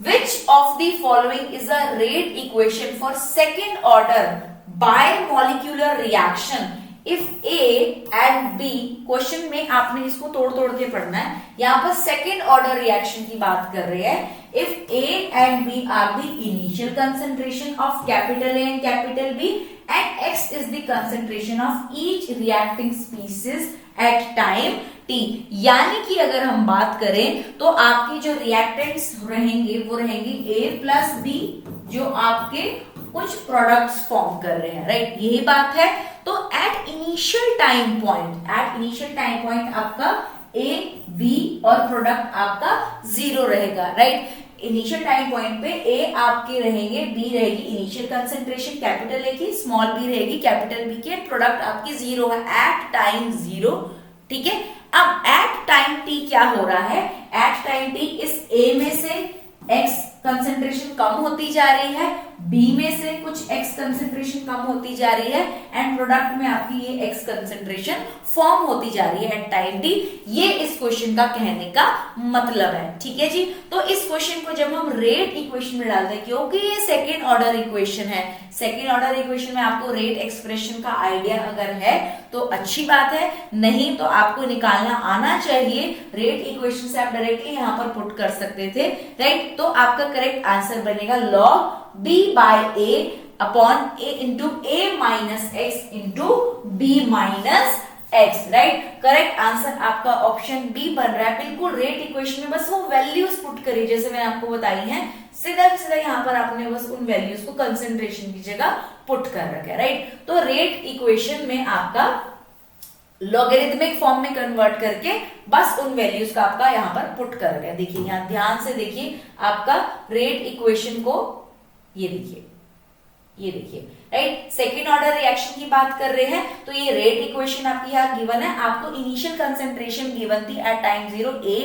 which of the following is a rate equation for second order bimolecular reaction if A and B? Question में आपने इसको तोड़ तोड़ के पढ़ना है। यहाँ पर सेकेंड ऑर्डर रिएक्शन की बात कर रहे हैं। If A and B are the initial concentration of capital A and capital B and X is the concentration of each reacting species at time T, यानी कि अगर हम बात करें तो आपके जो रिएक्टेंट्स रहेंगे वो रहेंगे A प्लस B, जो आपके कुछ प्रोडक्ट्स फॉर्म कर रहे हैं, राइट, यही बात है। तो एट इनिशियल टाइम पॉइंट आपका A, B और प्रोडक्ट आपका 0 रहेगा, राइट। इनिशियल टाइम पॉइंट पे A आपके रहेंगे, B रहेगी इनिशियल कंसेंट्रेशन कैपिटल A की, स्मॉल b रहेगी कैपिटल B की, प्रोडक्ट आपकी 0 है एट टाइम 0, ठीक है। अब एट टाइम t क्या हो रहा है? एट टाइम t इस A में से x कंसेंट्रेशन कम होती जा रही है, B में से कुछ x कंसेंट्रेशन कम होती जा रही है, एंड प्रोडक्ट में आपकी ये x कंसेंट्रेशन फॉर्म होती जा रही है एट टाइम t। ये इस क्वेश्चन का कहने का मतलब है, ठीक है जी। तो इस क्वेश्चन को जब हम रेट इक्वेशन में डालते हैं, क्योंकि ये सेकेंड ऑर्डर इक्वेशन है, सेकेंड ऑर्डर इक्वेशन में आपको रेट एक्सप्रेशन का आइडिया अगर है तो अच्छी बात है, नहीं तो आपको निकालना आना चाहिए। रेट इक्वेशन से आप डायरेक्टली यहाँ पर पुट कर सकते थे, राइट। तो आपका करेक्ट आंसर बनेगा log b by a upon a into a minus x into b minus x, right. Correct answer आपका ऑप्शन बी बन रहा है। बिल्कुल रेट इक्वेशन में बस वो वैल्यूज पुट करिए जैसे मैंने आपको बताई है, सीधा सीधा यहाँ पर आपने बस उन वैल्यूज को कंसेंट्रेशन की जगह पुट कर रखा है, राइट। तो रेट इक्वेशन में आपका लॉगरिथमिक फॉर्म में कन्वर्ट करके बस उन वैल्यूज का आपका यहाँ पर पुट कर रखा है। देखिए यहाँ ध्यान से देखिए आपका रेट इक्वेशन को, ये देखिए, ये देखिए, राइट। सेकेंड ऑर्डर रिएक्शन की बात कर रहे हैं तो ये रेट इक्वेशन आपकी यहाँ गिवन है। आपको इनिशियल कंसेंट्रेशन गिवन थी at time 0 A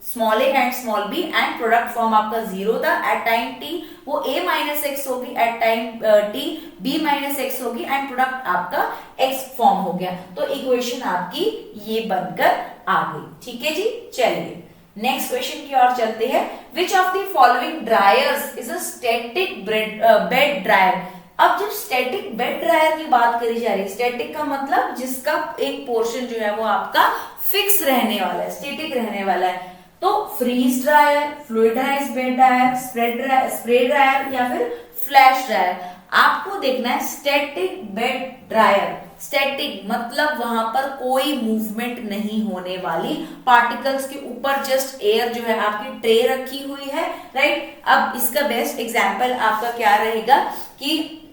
small a and small b, and product form आपका 0 था एट टाइम t, वो a माइनस एक्स होगी at time t, b minus x होगी एंड प्रोडक्ट आपका x फॉर्म हो गया। तो इक्वेशन आपकी ये बनकर आ गई, ठीक है जी। चलिए नेक्स्ट क्वेश्चन की ओर चलते हैं। विच of the following dryers is a static bed dryer? अब जब स्टैटिक बेड ड्रायर की बात करी जा रही है, स्टैटिक का मतलब जिसका एक पोर्शन जो है वो आपका फिक्स रहने वाला है, स्टैटिक रहने वाला है। तो freeze dryer, fluidized bed dryer, spray dryer या फिर फ्लैश ड्रायर, आपको देखना है स्टैटिक बेड ड्रायर। स्टैटिक मतलब वहां पर कोई मूवमेंट नहीं होने वाली, पार्टिकल्स के ऊपर जस्ट एयर जो है आपकी ट्रे रखी हुई है, राइट। अब इसका बेस्ट एग्जांपल आपका क्या रहेगा कि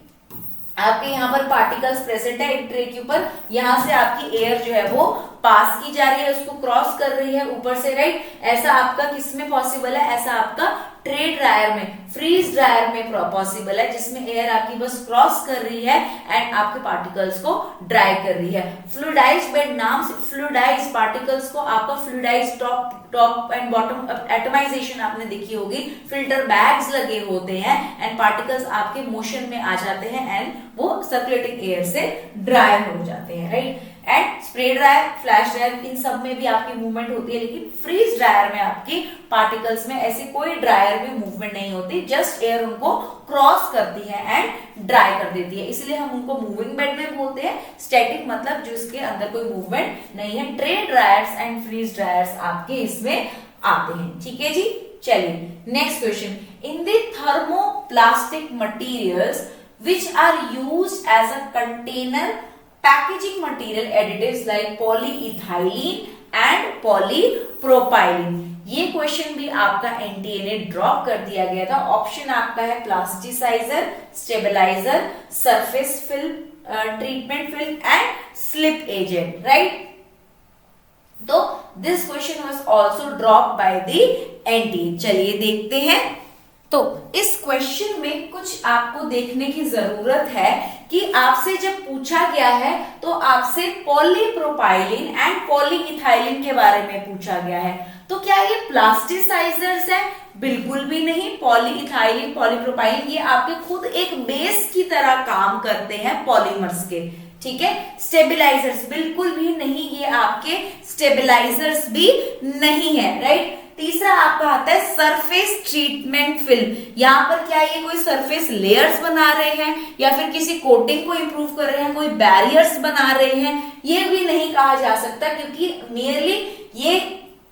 आपके यहाँ पर पार्टिकल्स प्रेजेंट है एक ट्रे के ऊपर, यहाँ से आपकी एयर जो है वो पास की जा रही है, उसको क्रॉस कर रही है ऊपर से, राइट। ऐसा आपका किसमें पॉसिबल है? ऐसा आपका ट्रे ड्रायर में, फ्रीज ड्रायर में पॉसिबल है, जिसमें एयर आपकी बस क्रॉस कर रही है एंड आपके पार्टिकल्स को ड्राई कर रही है। फ्लूइडाइज्ड बेड नाम से फ्लूइडाइज्ड पार्टिकल्स को आपका fluidised top and bottom atomisation आपने देखी होगी, फिल्टर बैग्स लगे होते हैं एंड पार्टिकल्स आपके मोशन में आ जाते हैं एंड वो सर्कुलेटिंग एयर से ड्राई हो जाते हैं, right. And spray dryer, flash dryer, इन सब में भी आपकी मूवमेंट होती है, लेकिन फ्रीज ड्रायर में आपकी पार्टिकल्स में ऐसी कोई ड्रायर में मूवमेंट नहीं होती, जस्ट एयर उनको क्रॉस करती है एंड ड्राई कर देती है, इसलिए हम उनको मूविंग बेड में बोलते हैं। स्टैटिक मतलब जिसके अंदर कोई मूवमेंट नहीं है। Tray dryers and freeze dryers आपके इसमें आते हैं, ठीक है जी। चलिए next question. In the thermoplastic materials which are used as a container packaging material additives like polyethylene and polypropylene, ये क्वेश्चन भी आपका एनटीए ने ड्रॉप कर दिया गया था। ऑप्शन आपका है plasticizer, stabilizer, surface film, treatment film and slip agent, right. तो this question was also drop by the NTA. चलिए देखते हैं। तो इस क्वेश्चन में कुछ आपको देखने की जरूरत है कि आपसे जब पूछा गया है तो आपसे पॉलीप्रोपाइलिन एंड पॉलीइथाइलिन के बारे में पूछा गया है। तो क्या ये प्लास्टिसाइजर्स है? बिल्कुल भी नहीं। पॉलीइथाइलिन, पॉलीप्रोपाइलिन ये आपके खुद एक बेस की तरह काम करते हैं पॉलीमर्स के, ठीक है। स्टेबिलाईजर्स बिल्कुल भी नहीं, ये आपके स्टेबिलाईजर्स भी नहीं है, राइट। तीसरा आपका आता है सरफेस ट्रीटमेंट फिल्म। यहाँ पर क्या ये कोई सरफेस लेयर्स बना रहे हैं या फिर किसी कोटिंग को इंप्रूव कर रहे हैं, कोई बैरियर्स बना रहे हैं, ये भी नहीं कहा जा सकता, क्योंकि मेयरली ये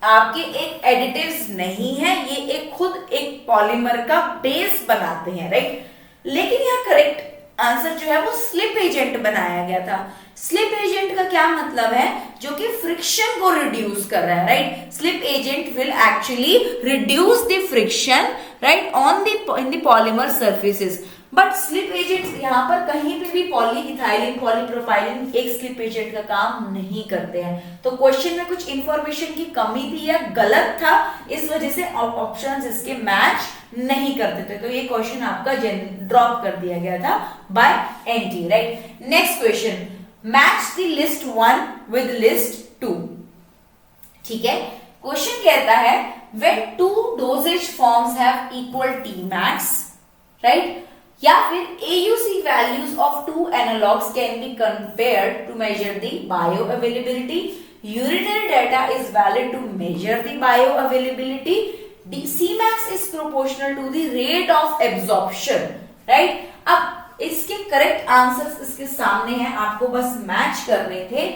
आपके एक एडिटिव्स नहीं है, ये एक खुद एक पॉलीमर का बेस बनाते हैं, राइट। लेकिन यहाँ करेक्ट आंसर जो है वो स्लिप एजेंट बनाया गया था। स्लिप एजेंट का क्या मतलब है? जो कि फ्रिक्शन को रिड्यूस कर रहा है, right. Slip agent will actually reduce the friction, right, on in the polymer surfaces. But slip agent यहाँ पर कहीं पे भी पॉलीइथाइलिन, पॉलीप्रोपाइलिन एक स्लिप एजेंट का काम नहीं करते हैं। तो क्वेश्चन में कुछ इंफॉर्मेशन की कमी थी या गलत था, इस वजह से ऑप्शंस इसके मैच नहीं करते थे। तो ये क्वेश्चन आपका ड्रॉप कर दिया गया था by NT, right. Next question, match the list 1 with list 2, ठीक है। क्वेश्चन कहता है when two dosage forms have equal Tmax, right, या फिर AUC values of two analogs can be compared to measure the bioavailability. Urinary data is valid to measure the bioavailability. Cmax is proportional to the rate of absorption, right? अब इसके correct answers इसके सामने हैं, आपको बस match करने थे।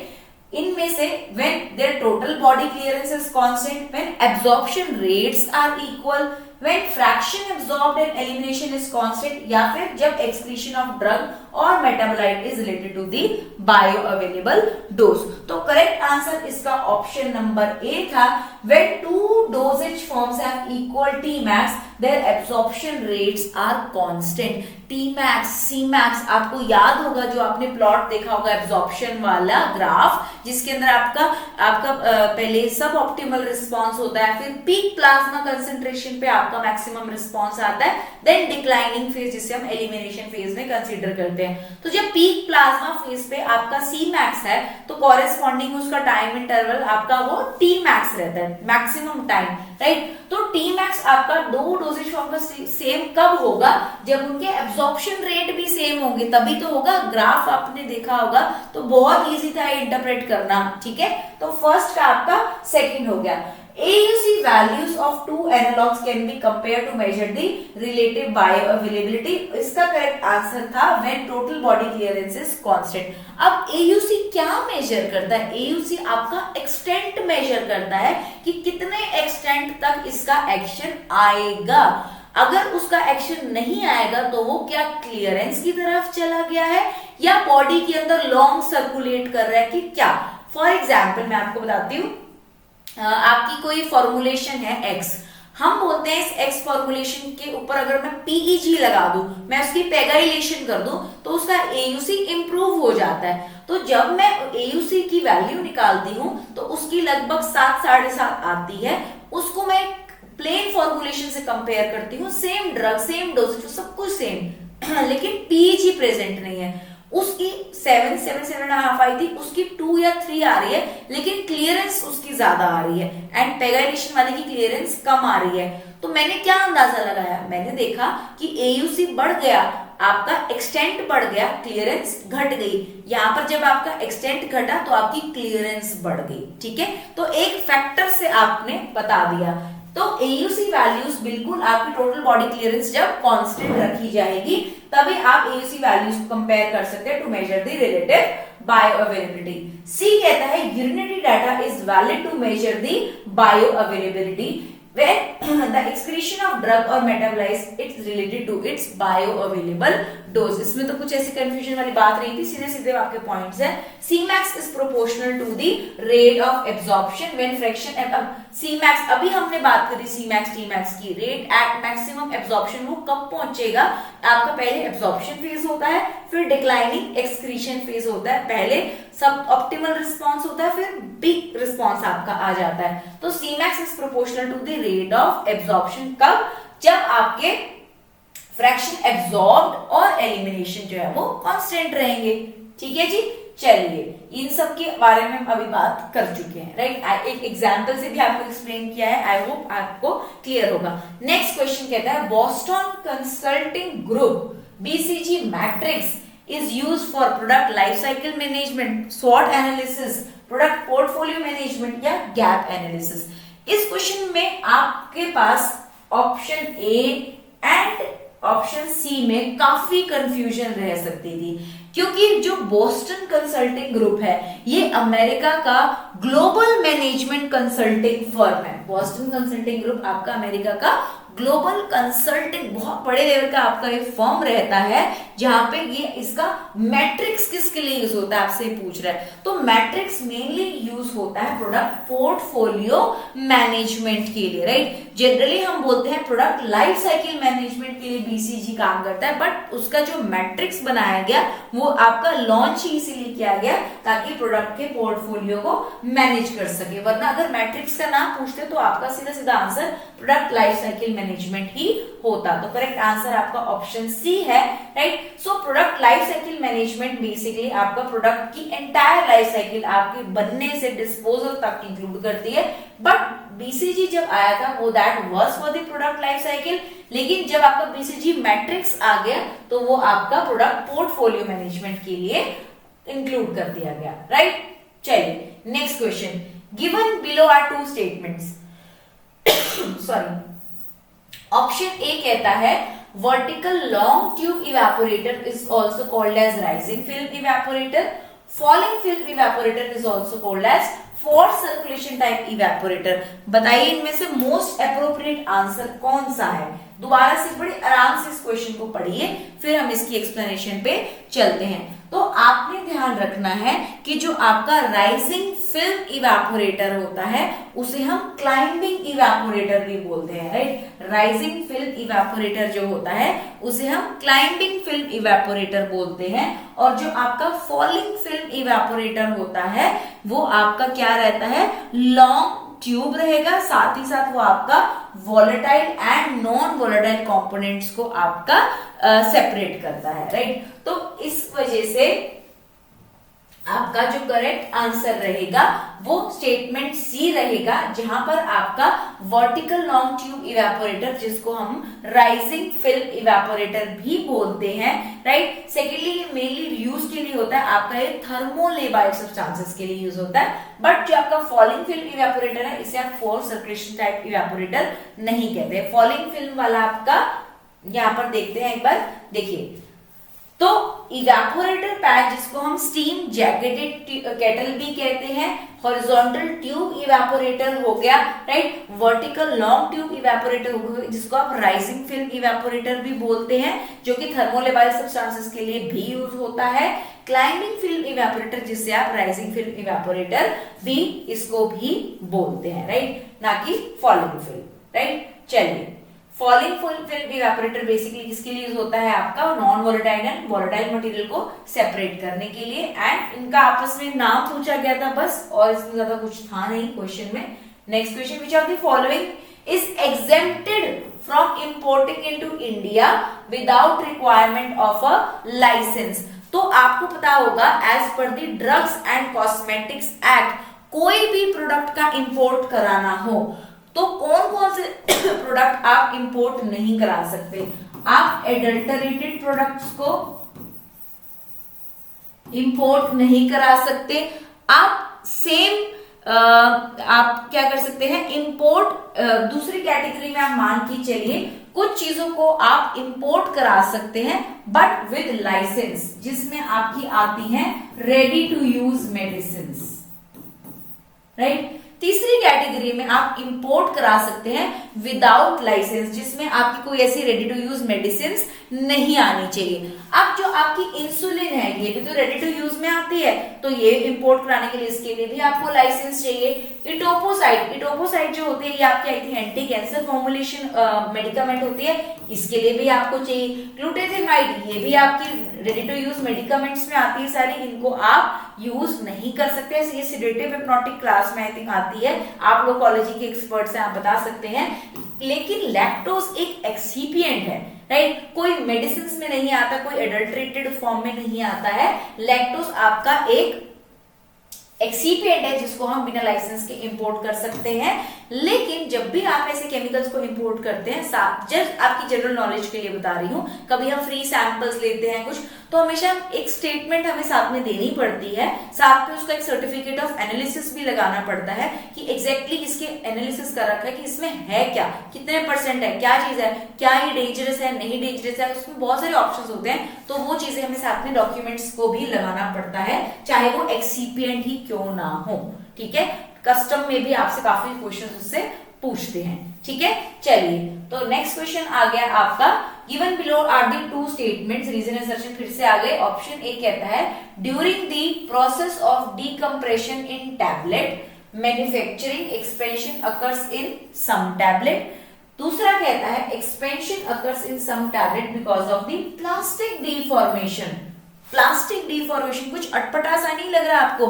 इनमें से when their total body clearance is constant, when absorption rates are equal, when fraction absorbed and elimination is constant, या फिर जब excretion of drug और metabolite is related to the bioavailable dose। तो करेक्ट आंसर इसका option number A था। when two dosage forms have equal Tmax, their absorption rates are constant। Tmax, Cmax आपको याद होगा, जो आपने प्लॉट देखा होगा एब्जॉर्प्शन वाला ग्राफ, जिसके अंदर आपका पहले सब ऑप्टिमल रिस्पॉन्स होता है, फिर पीक प्लाज्मा कंसेंट्रेशन पे आपका मैक्सिमम रिस्पॉन्स आता है, देन डिक्लाइनिंग फेज जिसे हम एलिमिनेशन फेज में कंसीडर करते हैं। तो जब पीक प्लाज्मा फेज पे आपका Cmax है तो कॉरेस्पॉन्डिंग उसका टाइम इंटरवल आपका वो Tmax रहता है, मैक्सिमम टाइम, राइट। तो Tmax आपका दो डोजेज फॉर्म का सेम कब होगा? जब उनके एब्जॉर्प्शन रेट भी सेम होंगे, तभी तो होगा। ग्राफ आपने देखा होगा, तो बहुत इजी था इंटरप्रेट करना, ठीक है। तो फर्स्ट का आपका सेकंड हो गया। AUC values of two analogs can be compared to measure the relative bioavailability। इसका करेक्ट आंसर था when total body clearance is constant। अब AUC क्या मेजर करता है? AUC आपका एक्सटेंट मेजर करता है कि कितने एक्सटेंट तक इसका एक्शन आएगा। अगर उसका एक्शन नहीं आएगा तो वो क्या क्लियरेंस की तरफ चला गया है या बॉडी के अंदर लॉन्ग सर्कुलेट कर रहा है कि क्या। फॉर एग्जाम्पल मैं आपको बताती हूँ, आपकी कोई फॉर्मुलेशन है X, हम बोलते हैं इस X फॉर्मुलेशन के ऊपर अगर मैं PEG लगा दूं, मैं उसकी पेगाइलेशन कर दूं, तो उसका AUC इंप्रूव हो जाता है। तो जब मैं AUC की वैल्यू निकालती हूं तो उसकी लगभग 7, 7.5 आती है। उसको मैं प्लेन फॉर्मुलेशन से कंपेयर करती हूँ, सेम ड्रग, सेम डोजेज, सब कुछ सेम, लेकिन PEG प्रेजेंट नहीं है। उसकी 7, 7.5 आई थी, उसकी 2 या 3 आ रही है, लेकिन क्लियरेंस उसकी ज्यादा आ रही है एंड पेगाइलेशन वाले की क्लियरेंस कम आ रही है। तो मैंने क्या अंदाजा लगाया? मैंने देखा कि AUC बढ़ गया, आपका एक्सटेंट बढ़ गया, क्लियरेंस घट गई। यहाँ पर जब आपका एक्सटेंट घटा तो आपकी क्लियरेंस बढ़ गई, ठीक है। तो एक फैक्टर से आपने बता दिया। तो AUC वैल्यूज बिल्कुल आपकी टोटल बॉडी क्लियरेंस जब कांस्टेंट रखी जाएगी तभी आप AUC वैल्यूज को कंपेयर कर सकते हैं to measure the relative bioavailability. C कहता है urinary data is valid to measure the bioavailability when the excretion of drug or metabolite it's related to its bioavailable dose। इसमें तो कुछ ऐसी कंफ्यूजन वाली बात नहीं थी, सीधे सीधे आपके पॉइंट्स है। Cmax is proportional to the rate of absorption when fraction C max, अभी हमने बात करी सी मैक्स टी मैक्स की, रेट एट मैक्सिमम एब्जॉर्प्शन वो कब पहुंचेगा? आपका पहले एब्जॉर्प्शन फेज होता है, फिर डिक्लाइनिंग एक्सक्रीशन फेज होता है, पहले सब ऑप्टिमल रिस्पॉन्स होता है, फिर पीक रिस्पॉन्स आपका आ जाता है। तो C max is proportional to the rate of absorption, कब? जब आपके फ्रैक्शन एब्जॉर्ब्ड और एलिमिनेशन जो है वो कांस्टेंट रहेंगे। ठीक है जी, चलिए इन सब के बारे में हम अभी बात कर चुके हैं, राइट। एक एग्जांपल से भी आपको एक्सप्लेन किया है, आई होप आपको क्लियर होगा। नेक्स्ट क्वेश्चन कहता है Boston Consulting Group BCG matrix is used for product life cycle management, स्वॉट एनालिसिस, प्रोडक्ट पोर्टफोलियो मैनेजमेंट या गैप एनालिसिस। इस क्वेश्चन में आपके पास option A and option C में काफी कंफ्यूजन रह सकती थी, क्योंकि जो बोस्टन कंसल्टिंग ग्रुप है ये अमेरिका का ग्लोबल मैनेजमेंट कंसल्टिंग फर्म है। बोस्टन कंसल्टिंग ग्रुप आपका अमेरिका का ग्लोबल कंसल्टिंग बहुत बड़े लेवल का आपका एक फर्म रहता है, जहां पे ये इसका मैट्रिक्स किसके लिए यूज होता है आपसे पूछ रहा है। तो मैट्रिक्स मेनली यूज होता है प्रोडक्ट पोर्टफोलियो मैनेजमेंट के लिए, राइट। जनरली हम बोलते हैं प्रोडक्ट लाइफ साइकिल मैनेजमेंट के लिए बीसीजी काम करता है, बट उसका जो मैट्रिक्स बनाया गया वो आपका लॉन्च ही इसीलिए किया गया ताकि प्रोडक्ट के पोर्टफोलियो को मैनेज कर सके, वरना अगर मैट्रिक्स का नाम पूछते तो आपका सीधा सीधा answer product life cycle management ही होता। तो करेक्ट आंसर आपका ऑप्शन सी है, right. So product life cycle management basically आपका प्रोडक्ट की एंटायर लाइफ साइकिल आपके बनने से डिस्पोजल तक इंक्लूड करती है, बट बीसीजी जब आया था वो that was for the product life cycle, लेकिन जब आपका बीसीजी मैट्रिक्स आ गया तो वो आपका प्रोडक्ट पोर्टफोलियो मैनेजमेंट के लिए इंक्लूड कर दिया गया, राइट। चलिए next question, given below are two statements sorry, option A कहता है vertical long tube evaporator is also called as rising film evaporator, falling film evaporator is also called as force circulation type evaporator. बताइए इनमें से most appropriate answer कौन सा है? दोबारा से बड़े आराम से इस क्वेश्चन को पढ़िए, फिर हम इसकी एक्सप्लेनेशन पे चलते हैं। तो आपने ध्यान रखना है कि जो आपका राइजिंग फिल्म इवेपोरेटर होता है उसे हम क्लाइंबिंग इवेपोरेटर भी बोलते हैं, राइट। राइजिंग फिल्म इवेपोरेटर जो होता है उसे हम क्लाइंबिंग फिल्म इवेपोरेटर बोलते हैं, और जो आपका फॉलिंग फिल्म इवेपोरेटर होता है वो आपका क्या रहता है, लॉन्ग ट्यूब रहेगा, साथ ही साथ वो आपका volatile and non volatile components को आपका सेपरेट करता है, राइट। तो इस वजह से आपका जो करेक्ट आंसर रहेगा वो स्टेटमेंट सी रहेगा, जहां पर आपका वर्टिकल लॉन्ग ट्यूब इवेपोरेटर जिसको हम राइजिंग फिल्म इवेपोरेटर भी बोलते हैं, राइट। सेकेंडली ये मेनली यूज के लिए होता है आपका ये थर्मोलेबाइल सब्सटेंसेस के लिए यूज होता है, बट जो आपका फॉलिंग फिल्म इवेपोरेटर है इसे आप फोर्स सर्कुलेशन टाइप इवेपोरेटर नहीं कहते। फॉलिंग फिल्म वाला आपका यहाँ पर देखते हैं एक बार, देखिए तो इवेपोरेटर पैड जिसको हम स्टीम जैकेटेड केटल भी कहते हैं, हॉरिजॉन्टल ट्यूब इवेपोरेटर हो गया, right. Vertical long tube evaporator हो गया जिसको आप राइजिंग फिल्म इवेपोरेटर भी बोलते हैं, जो कि थर्मोलेबाइल सब्सटेंसेस के लिए भी यूज होता है। क्लाइंबिंग फिल्म इवेपोरेटर जिससे आप राइजिंग फिल्म इवेपोरेटर भी इसको भी बोलते हैं, राइट, ना कि फॉलिंग फिल्म, राइट। चलिए फॉलिंग फिल्म इवेपोरेटर बेसिकली किसके लिए यूज होता है, आपका non volatile and volatile material को सेपरेट करने के लिए, एंड इनका आपस में नाम पूछा गया था बस, और इसमें ज्यादा कुछ था नहीं क्वेश्चन में। Next question, which of the following is exempted from importing into India without requirement of a licence. तो आपको पता होगा as per the drugs and cosmetics act कोई भी प्रोडक्ट का इंपोर्ट कराना हो तो कौन कौन से प्रोडक्ट आप इंपोर्ट नहीं करा सकते। आप एडल्टरेटेड प्रोडक्ट्स को इंपोर्ट नहीं करा सकते। आप सेम आप क्या कर सकते हैं, इंपोर्ट दूसरी कैटेगरी में आप मान के चलिए कुछ चीजों को आप इंपोर्ट करा सकते हैं बट विद लाइसेंस, जिसमें आपकी आती हैं ready to use medicine, right. तीसरी कैटेगरी में आप इंपोर्ट करा सकते हैं विदाउट लाइसेंस, जिसमें आपकी कोई ऐसी रेडी टू यूज मेडिसिन नहीं आनी चाहिए। अब जो आपकी इंसुलिन है ये भी तो रेडी टू यूज में आती है, तो ये इंपोर्ट कराने के लिए इसके लिए भी आपको लाइसेंस चाहिए। इटोपोसाइड जो होती है ये आपकी I think anti cancer formulation medicament होती है, इसके लिए भी आपको चाहिए। ग्लूटाथेमाइड ये भी आपकी रेडी टू यूज मेडिकामेंट्स में आती है सारी, इनको आप यूज नहीं कर सकते। ये सेडेटिव हिप्नोटिक क्लास में आई थिंक आती है, आप लोग कॉलेजी के एक्सपर्ट्स हैं, आप बता सकते हैं। लेकिन लैक्टोज एक एक्सीपिएंट है, राइट, कोई मेडिसिन में नहीं आता, कोई एडल्ट्रेटेड फॉर्म में नहीं आता है। लैक्टोज आपका एक एक्सीपिएंट है जिसको हम बिना लाइसेंस के इंपोर्ट कर सकते हैं। लेकिन जब भी आप ऐसे केमिकल्स को इंपोर्ट करते हैं, जस्ट आपकी जनरल नॉलेज के लिए बता रही हूं, कभी हम फ्री सैंपल्स लेते हैं कुछ, तो हमेशा एक स्टेटमेंट हमें साथ में देनी पड़ती है, साथ में उसका एक सर्टिफिकेट ऑफ एनालिसिस भी लगाना पड़ता है कि एग्जैक्टली इसके एनालिसिस कर रखा है कि इसमें है क्या, कितने परसेंट है, क्या चीज है, क्या ये डेंजरस है, नहीं डेंजरस है, उसमें बहुत सारे ऑप्शंस होते हैं। तो वो चीजें हमें साथ में डॉक्यूमेंट्स को भी लगाना पड़ता है, चाहे वो एक्सीपिएंट ही क्यों ना हो, ठीक है। कस्टम में भी आपसे काफी क्वेश्चन उससे पूछते हैं, ठीक है। चलिए, तो नेक्स्ट क्वेश्चन आ गया आपका, given below are the two statements, reason assertion फिर से आ गए। ऑप्शन ए कहता है during the process of decompression in tablet manufacturing expansion occurs in some tablet. दूसरा कहता है expansion occurs in some tablet because of the plastic deformation. Plastic deformation कुछ अटपटा सा नहीं लग रहा आपको?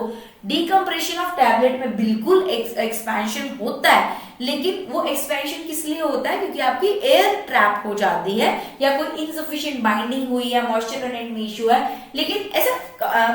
डीकम्प्रेशन ऑफ टैबलेट में बिल्कुल एक्सपेंशन होता है, लेकिन वो एक्सपेंशन किस लिए होता है? क्योंकि आपकी एयर ट्रैप हो जाती है या कोई इनसफिशिएंट बाइंडिंग हुई है, मॉइस्चर कंटेंट में इश्यू है। लेकिन ऐसा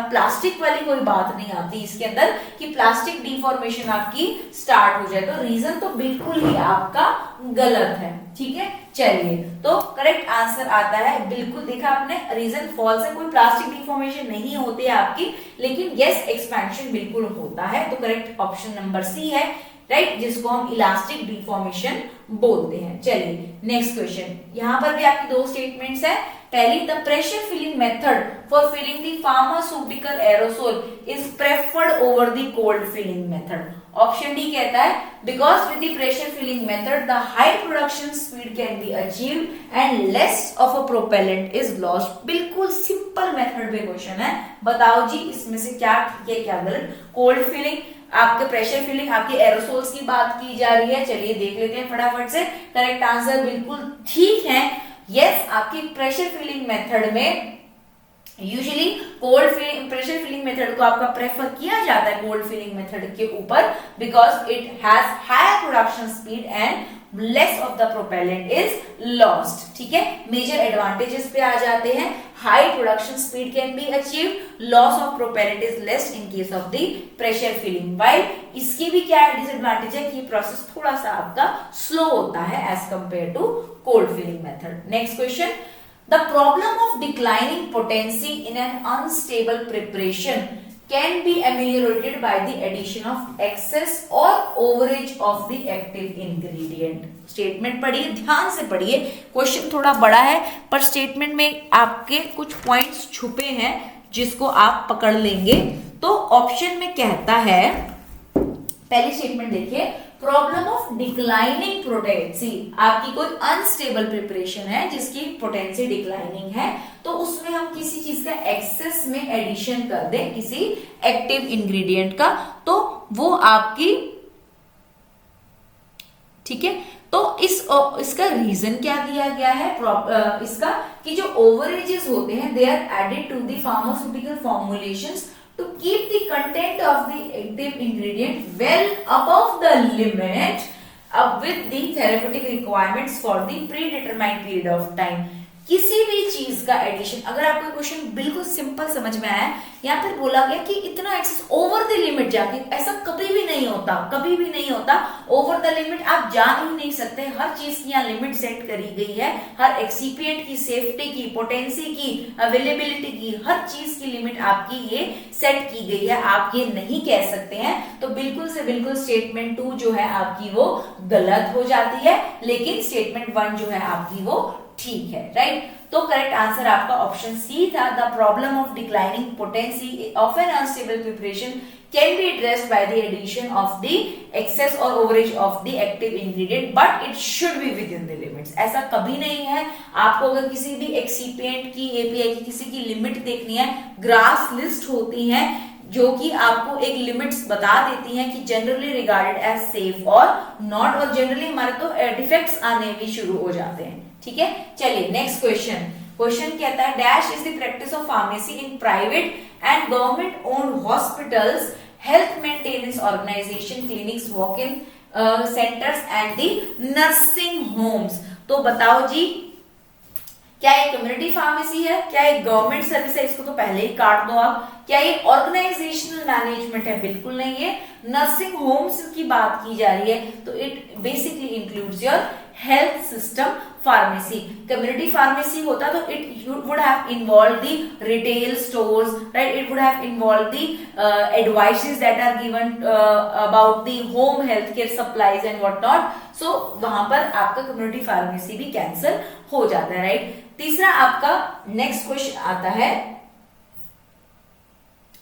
प्लास्टिक वाली कोई बात नहीं आती इसके अंदर कि प्लास्टिक डिफॉर्मेशन आपकी स्टार्ट हो जाए। तो रीजन तो बिल्कुल ही आपका गलत है, ठीक है। चलिए, तो करेक्ट आंसर आता है, बिल्कुल देखा आपने, रीजन फॉल्स है, कोई प्लास्टिक डिफॉर्मेशन नहीं होती है आपकी, लेकिन यस एक्सपेंशन बिल्कुल होता है। तो करेक्ट ऑप्शन नंबर सी है, राइट, जिसको हम इलास्टिक डिफॉर्मेशन बोलते हैं। चलिए नेक्स्ट क्वेश्चन, यहां पर भी आपकी दो स्टेटमेंट्स है। पहली, the pressure filling method for filling the pharmaceutical aerosol is preferred over the cold filling method. Option D कहता है because with the pressure filling method the high production speed can be achieved and less of a propellant is lost. बिल्कुल simple method पे question है, बताओ जी इसमें से क्या ठीक है क्या गलत। कोल्ड फिलिंग, आपके प्रेशर फिलिंग, आपके एरोसोल्स की बात की जा रही है। चलिए देख लेते हैं फटाफट से, करेक्ट आंसर बिल्कुल ठीक है, यस। आपकी प्रेशर फिलिंग मेथड में usually cold filling, pressure filling method को आपका प्रेफर किया जाता है कोल्ड फिलिंग मेथड के ऊपर, because it has higher production speed and less of the propellant is lost, ठीक है। मेजर एडवांटेजेस पे आ जाते हैं, high production speed can be achieved, loss of propellant is less in case of the pressure filling. While इसकी भी क्या disadvantage है कि प्रोसेस थोड़ा सा आपका स्लो होता है as compare to cold filling method. Next question, the problem of declining potency in an unstable preparation can be ameliorated by the addition of excess or overage of the active ingredient। Statement पढ़िए, ध्यान से पढ़िए, question थोड़ा बड़ा है पर statement में आपके कुछ पॉइंट्स छुपे हैं जिसको आप पकड़ लेंगे। तो ऑप्शन में कहता है, पहली स्टेटमेंट देखिए, प्रॉब्लम ऑफ डिक्लाइनिंग पोटेंसी, आपकी कोई अनस्टेबल प्रिपरेशन है जिसकी पोटेंसी डिक्लाइनिंग है, तो उसमें हम किसी चीज का एक्सेस में एडिशन कर दें, किसी एक्टिव इंग्रेडिएंट का, तो वो आपकी, ठीक है। तो इसका रीजन क्या दिया गया है इसका, कि जो ओवरेजेस होते हैं they are added to the pharmaceutical formulations to keep the content of the active ingredient well above the limit with the therapeutic requirements for the predetermined period of time। किसी भी चीज का एडिशन, अगर आपको question बिल्कुल simple समझ में आया, यहाँ पर बोला गया कि इतना एक्सेस ओवर द लिमिट जाके, ऐसा कभी भी नहीं होता, कभी भी नहीं होता। ओवर द लिमिट आप जा ही नहीं सकते, हर चीज की यहाँ लिमिट सेट करी गई है, हर एक्सीपिएंट की, सेफ्टी की, पोटेंसी की, अवेलेबिलिटी की, हर चीज की लिमिट आपकी ये सेट की गई है, आप ये नहीं कह सकते हैं। तो बिल्कुल से बिल्कुल स्टेटमेंट 2 जो है आपकी वो गलत हो जाती है, लेकिन स्टेटमेंट 1 जो है आपकी वो ठीक है, राइट। तो करेक्ट आंसर आपका ऑप्शन सी था, the problem of declining potency of N unstable preparation can be addressed by the addition of the excess or overage of the active ingredient, but it should be within the limits. ऐसा कभी नहीं है, आपको अगर किसी भी excipient की, API की किसी की लिमिट देखनी है, ग्रास लिस्ट होती है जो कि आपको एक लिमिट्स बता देती हैं कि जनरली रिगार्डेड एज सेफ और नॉट, और जनरली हमारे तो डिफेक्ट्स आने भी शुरू हो जाते हैं। ठीक है, चलिए नेक्स्ट क्वेश्चन। क्वेश्चन कहता है dash is the practice of pharmacy in private and government owned hospitals, health maintenance organisation, clinics, walk in centres and the nursing homes. तो बताओ जी, क्या ये कम्युनिटी फार्मेसी है, क्या ये गवर्नमेंट सर्विस है, इसको तो पहले ही काट दो आप। क्या ये ऑर्गेनाइजेशनल मैनेजमेंट है, बिल्कुल नहीं है। नर्सिंग होम्स की बात की जा रही है तो it basically includes your health system pharmacy. Community pharmacy होता तो it would have involve the retail stores, right, it would have involve the advices that are given about the home health care supplies and what not. So वहां पर आपका community pharmacy भी cancel हो जाता है, right. तीसरा आपका next question आता है,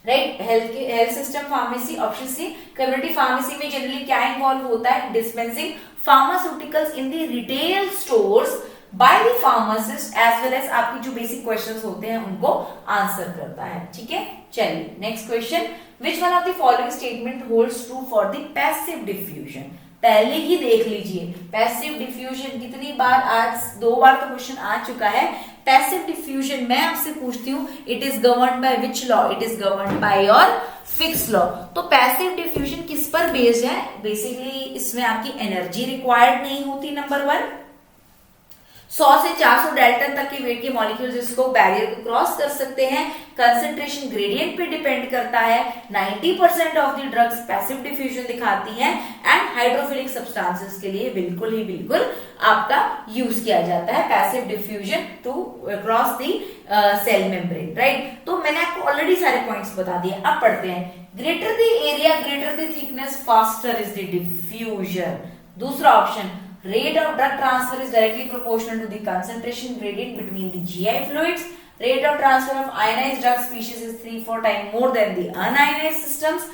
right, health system pharmacy, option C. Community pharmacy में जनरली क्या इन्वॉल्व होता है, dispensing pharmaceuticals in the retail stores by the pharmacist as well as आपकी जो बेसिक क्वेश्चंस होते हैं उनको आंसर करता है। ठीक है, चलिए next question. Which one of the following statement holds true for the passive diffusion. पहले ही देख लीजिए पैसिव डिफ्यूजन कितनी बार, आज 2 बार तो क्वेश्चन आ चुका है। पैसिव डिफ्यूजन मैं आपसे पूछती हूँ, it is governed by which law, it is governed by your Fick's law. तो पैसिव डिफ्यूजन किस पर बेस्ड है, बेसिकली इसमें आपकी एनर्जी रिक्वायर्ड नहीं होती, नंबर 1। 100 से 400 डेल्टन तक के वेट के मॉलिक्यूल्स इसको बैरियर को क्रॉस कर सकते हैं। कंसंट्रेशन ग्रेडियंट पे डिपेंड करता है। 90% of the drugs passive diffusion दिखाती हैं एंड हाइड्रोफिलिक सब्सटेंसेस के लिए बिल्कुल ही बिल्कुल आपका यूज किया जाता है passive diffusion to cross the cell membrane, right. तो मैंने आपको ऑलरेडी सारे पॉइंट्स बता दिए, अब पढ़ते हैं। Greater the area, greater the thickness, faster is the diffusion. दूसरा option, rate of drug transfer is directly proportional to the concentration gradient between the GI fluids. Rate of transfer of ionized drug species is 3-4 times more than the unionized systems.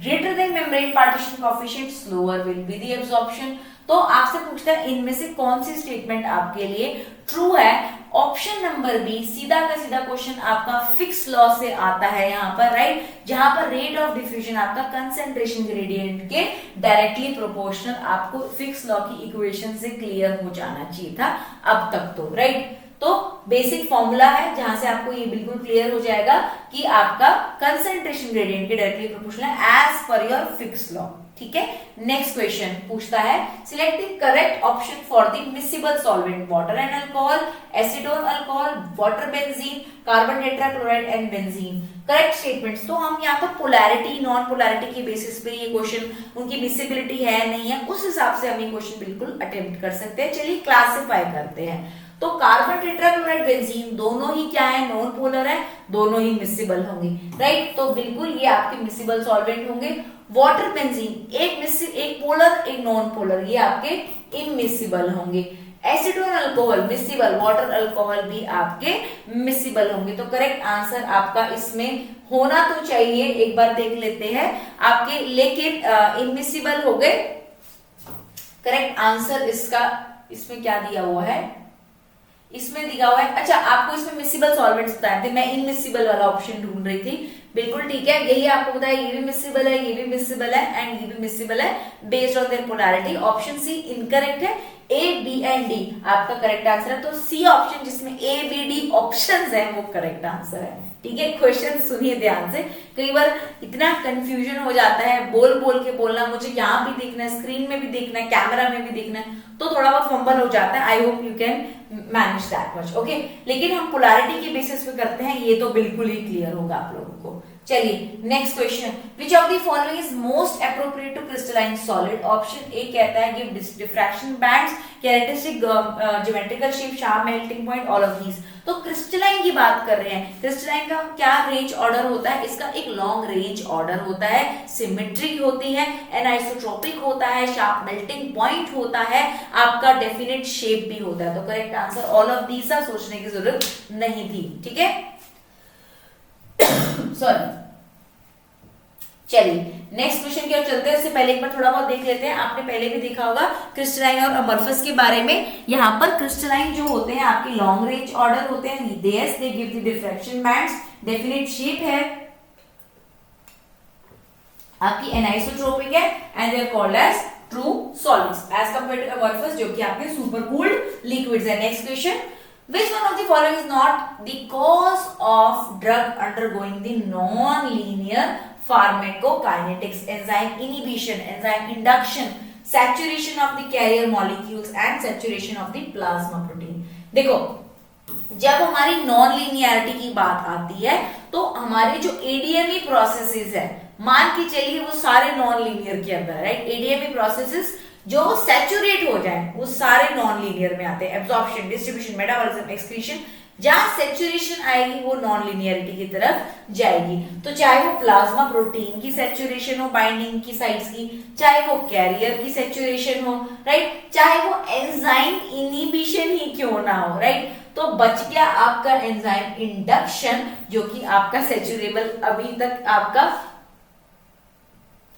Greater than membrane partition coefficient, slower will be the absorption. तो आपसे पूछता है इनमें से कौन सी statement आपके लिए true है। ऑप्शन नंबर बी, सीधा का सीधा क्वेश्चन आपका फिक्स लॉ से आता है यहाँ पर, राइट, जहां पर रेट ऑफ डिफ्यूजन आपका कंसंट्रेशन ग्रेडियंट के डायरेक्टली प्रोपोर्शनल। आपको फिक्स लॉ की इक्वेशन से क्लियर हो जाना चाहिए था अब तक तो, राइट। तो बेसिक फॉर्मूला है जहां से आपको ये बिल्कुल क्लियर हो जाएगा कि आपका कंसंट्रेशन ग्रेडियंट के directly proportional as per your Fick's law. ठीक है, नेक्स्ट क्वेश्चन पूछता है, select the correct option for the miscible solvent, water and alcohol, acetone alcohol, water benzene, carbon tetrachloride and benzene. Correct statements, तो हम यहाँ पर polarity non polarity के basis पे ये क्वेश्चन, उनकी मिसिबिलिटी है नहीं है, उस हिसाब से हम ये क्वेश्चन बिल्कुल अटेम्प्ट कर सकते हैं। चलिए क्लासिफाई करते हैं। तो कार्बन टेट्राक्लोराइड बेंजीन दोनों ही क्या है, नॉन पोलर है, दोनों ही मिसिबल होंगे, राइट। तो बिल्कुल ये आपके मिसिबल सॉल्वेंट होंगे। वाटर बेंजीन एक पोलर एक नॉन पोलर, ये आपके इमिसिबल होंगे। Acetone alcohol miscible, water alcohol भी आपके मिसिबल होंगे। तो करेक्ट आंसर आपका इसमें होना तो चाहिए, एक बार देख लेते हैं आपके, लेकिन इमिसिबल हो गए। करेक्ट आंसर इसका, इसमें क्या दिया हुआ है, इसमें दिया हुआ है, अच्छा आपको इसमें मिसिबल सॉल्वेंट्स बताए थे, मैं इनमिसिबल वाला ऑप्शन ढूंढ रही थी। बिल्कुल ठीक है, यही आपको बताया, ये भी मिसिबल है, ये भी मिसिबल है एंड ये भी मिसिबल है based on their polarity. Option C incorrect है, ए बी एंड डी आपका करेक्ट आंसर है। तो सी ऑप्शन जिसमें ए बी डी ऑप्शंस है वो करेक्ट आंसर है। ठीक है, क्वेश्चन सुनिए ध्यान से, कई बार इतना कंफ्यूजन हो जाता है, बोल बोल के बोलना, मुझे यहाँ भी देखना है, स्क्रीन में भी देखना है, कैमरा में भी देखना है, तो थोड़ा बहुत फंबल हो जाता है। I hope you can manage that much, okay. लेकिन हम पोलैरिटी के बेसिस पे करते हैं, ये तो बिल्कुल ही क्लियर होगा आप लोगों को। चलिए next question, which of the following is most appropriate to crystalline solid. Option A कहता है give diffraction bands, characteristic geometrical shape, sharp melting point, all of these. तो क्रिस्टलाइन की बात कर रहे हैं, क्रिस्टलाइन का क्या रेंज ऑर्डर होता है, इसका एक लॉन्ग रेंज ऑर्डर होता है, सिमेट्रिक होती है, एनाइसोट्रोपिक होता है, शार्प मेल्टिंग पॉइंट होता है, आपका डेफिनेट शेप भी होता है। तो correct answer all of these, सोचने की जरूरत नहीं थी। ठीक है, सॉरी। चलिए नेक्स्ट क्वेश्चन की ओर चलते हैं। उससे पहले एक बार थोड़ा बहुत देख लेते हैं। आपने पहले भी देखा होगा क्रिस्टलाइन और अमorphous के बारे में। यहाँ पर क्रिस्टलाइन जो होते हैं आपके लॉन्ग रेंज ऑर्डर होते हैं, they give the diffraction bands, definite shape है, आपकी एनाइसोट्रोपिक है and they are called as true solids as compare to amorphous जो कि आपके सुपर कूल्ड लिक्विड्स है। Next question, which one of the following is not the cause of drug undergoing the non-linear pharmacokinetics, enzyme inhibition, enzyme induction, saturation of the carrier molecules and saturation of the plasma protein? देखो जब हमारी non linearity की बात आती है तो हमारे जो एडीएमई प्रोसेसेस है, मान के चलिए वो सारे नॉन लीनियर के अंदर, राइट। एडीएमई प्रोसेसेस जो सैचुरेट हो जाए वो सारे नॉन लीनियर में आते हैं। एब्जॉर्प्शन, डिस्ट्रीब्यूशन, मेटाबॉलिज्म, एक्सक्रीशन, जहां सैचुरेशन आएगी वो नॉन लीनियरिटी की तरफ जाएगी। तो चाहे वो प्लाज्मा प्रोटीन की सैचुरेशन हो बाइंडिंग की साइट्स की, चाहे वो कैरियर की सैचुरेशन हो, राइट, चाहे वो एंजाइम इनहिबिशन ही क्यों ना हो, राइट। तो बच गया आपका एंजाइम इंडक्शन जो कि आपका सैचुरेबल अभी तक आपका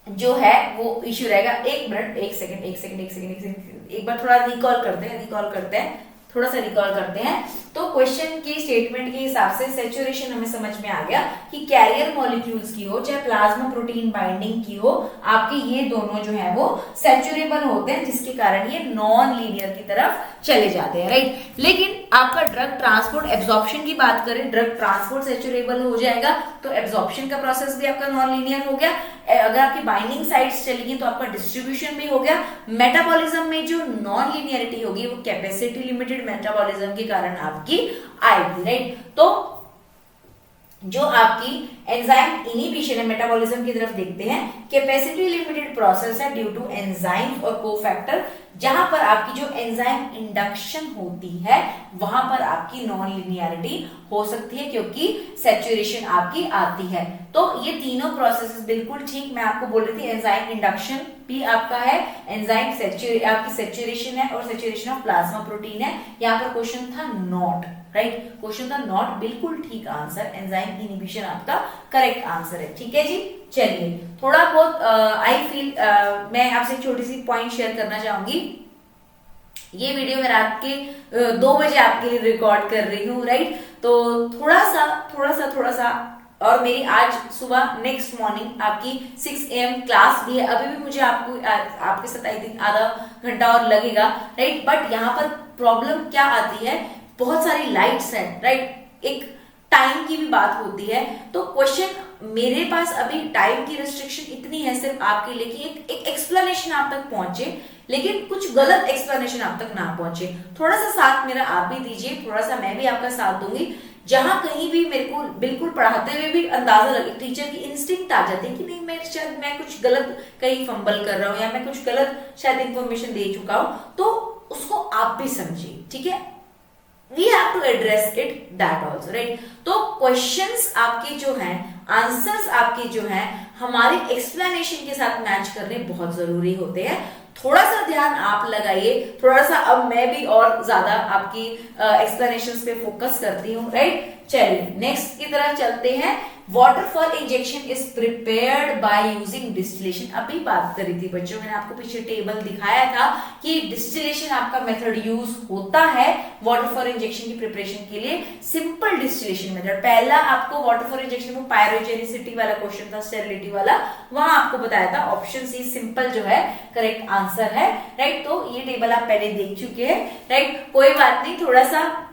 जो है वो इश्यू रहेगा। एक मिनट, एक सेकंड, एक बार थोड़ा रिकॉल करते हैं, थोड़ा सा रिकॉल करते हैं। तो क्वेश्चन की स्टेटमेंट के हिसाब से सैचुरेशन हमें समझ में आ गया कि कैरियर मॉलिक्यूल्स की हो चाहे प्लाज्मा प्रोटीन बाइंडिंग की हो, आपके ये दोनों जो है वो सैचुरेबल होते हैं, जिसके कारण ये नॉन लीनियर की तरफ चले जाते हैं, राइट। लेकिन आपका ड्रग ट्रांसपोर्ट एब्जॉर्प्शन की बात करें, ड्रग ट्रांसपोर्ट सैचुरेबल हो जाएगा तो एब्जॉर्प्शन का प्रोसेस भी आपका नॉन लीनियर हो गया। अगर आपकी बाइंडिंग साइट्स चलेगी तो आपका डिस्ट्रीब्यूशन भी हो गया। मेटाबॉलिज्म में जो नॉन लीनियरिटी होगी वो कैपेसिटी लिमिटेड मेटाबॉलिज्म के कारण आपकी आएगी, राइट। तो जो आपकी एंजाइम इनहिबिशन है, मेटाबॉलिज्म की तरफ देखते हैं, कैपेसिटी लिमिटेड प्रोसेस है ड्यू टू एंजाइम्स और कोफैक्टर, जहां पर आपकी जो एंजाइम इंडक्शन होती है वहां पर आपकी नॉन लिनियरिटी हो सकती है क्योंकि सैचुरेशन आपकी आती है। तो ये तीनों प्रोसेसेस बिल्कुल ठीक मैं आपको बोल रही थी। एंजाइम इंडक्शन भी आपका है, एंजाइम आपकी सैचुरेशन है और सैचुरेशन ऑफ प्लाज्मा प्रोटीन है। यहाँ पर क्वेश्चन था नॉट, राइट, क्वेश्चन था नॉट, बिल्कुल ठीक आंसर। एंजाइम इनहिबिशन आपका करेक्ट आंसर है, ठीक है जी। चलिए थोड़ा बहुत आई फील मैं आपसे एक छोटी सी पॉइंट शेयर करना चाहूंगी। ये वीडियो मैं रात के 2 बजे आपके लिए रिकॉर्ड कर रही हूँ, राइट। तो थोड़ा सा और मेरी आज सुबह नेक्स्ट मॉर्निंग आपकी 6 AM क्लास भी है। अभी भी मुझे आपके साथ आई थिंक आधा घंटा और लगेगा, राइट। बट यहाँ पर प्रॉब्लम क्या आती है, बहुत सारी लाइट्स हैं, राइट, एक टाइम की भी बात होती है। तो क्वेश्चन मेरे पास अभी टाइम की रिस्ट्रिक्शन इतनी है सिर्फ आपके लिए कि एक एक्सप्लेनेशन आप तक पहुंचे, लेकिन कुछ गलत एक्सप्लेनेशन आप तक ना पहुंचे। थोड़ा सा साथ मेरा आप भी दीजिए, थोड़ा सा मैं भी आपका साथ दूंगी। जहां कहीं भी मेरे को बिल्कुल पढ़ाते हुए भी अंदाजा लगे, टीचर की इंस्टिंक्ट आ जाती है कि नहीं मैं कुछ गलत कहीं फंबल कर रहा हूं या मैं कुछ गलत शायद इंफॉर्मेशन दे चुका हूं, तो उसको आप भी समझिए, ठीक है। We have to address it that also, right? तो questions आपके जो हैं, आंसर्स आपके जो हैं, हमारे एक्सप्लेनेशन के साथ मैच करने बहुत जरूरी होते हैं। थोड़ा सा ध्यान आप लगाइए, थोड़ा सा अब मैं भी और ज्यादा आपकी एक्सप्लेनेशंस पे फोकस करती हूँ, राइट। चलिए नेक्स्ट की तरफ चलते हैं। Water for injection is prepared by using distillation. अभी बात करी थी बच्चों, मैंने आपको पीछे टेबल दिखाया था कि डिस्टिलेशन आपका मेथड यूज होता है वाटर फॉर इंजेक्शन की प्रिपरेशन के लिए। सिंपल डिस्टिलेशन मेथड, पहला आपको वाटर फॉर इंजेक्शन में पायरोजेनिसिटी वाला क्वेश्चन था, स्टेरिलिटी वाला, वहां आपको बताया था ऑप्शन सी सिंपल जो है करेक्ट आंसर है, राइट। तो ये टेबल आप पहले देख चुके हैं, राइट, कोई बात नहीं, थोड़ा सा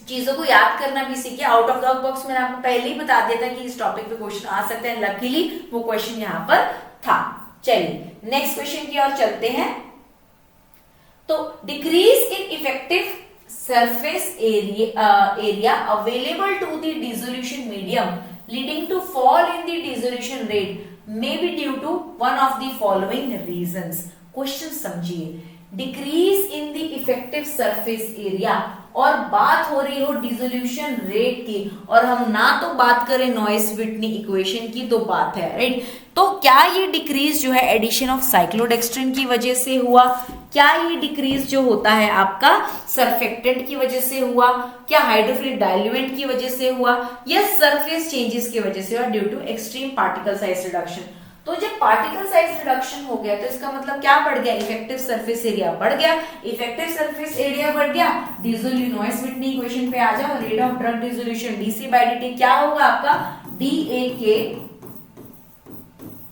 चीजों को याद करना भी सीखिए। आउट ऑफ द बॉक्स मैंने आपको पहले ही बता दिया था कि इस टॉपिक पे क्वेश्चन आ सकते हैं, लकीली वो क्वेश्चन यहाँ पर था। चलिए नेक्स्ट क्वेश्चन की ओर चलते हैं। तो decrease in effective surface area available to the dissolution medium leading to fall in the dissolution rate may be due to one of the following reasons. Question समझिए, decrease in the effective surface area और बात हो रही हो dissolution rate की, और हम ना तो बात करें नॉइस व्हिटनी इक्वेशन की, तो बात है, राइट। तो क्या ये डिक्रीज जो है एडिशन ऑफ साइक्लोडेक्स्ट्रिन की वजह से हुआ, क्या ये डिक्रीज जो होता है आपका सरफेक्टेंट की वजह से हुआ, क्या हाइड्रोफिलिक डाइल्यूएंट की वजह से हुआ, या सरफेस चेंजेस की वजह से हुआ due to extreme particle size reduction. तो जब पार्टिकल साइज रिडक्शन हो गया तो इसका मतलब क्या बढ़ गया, इफेक्टिव सरफेस एरिया बढ़ गया। इफेक्टिव सरफेस एरिया बढ़ गया, 𝑑𝑆-𝑉𝑡नी इक्वेशन पे आ जाओ, rate of drug dissolution dc/dt क्या होगा आपका DAK,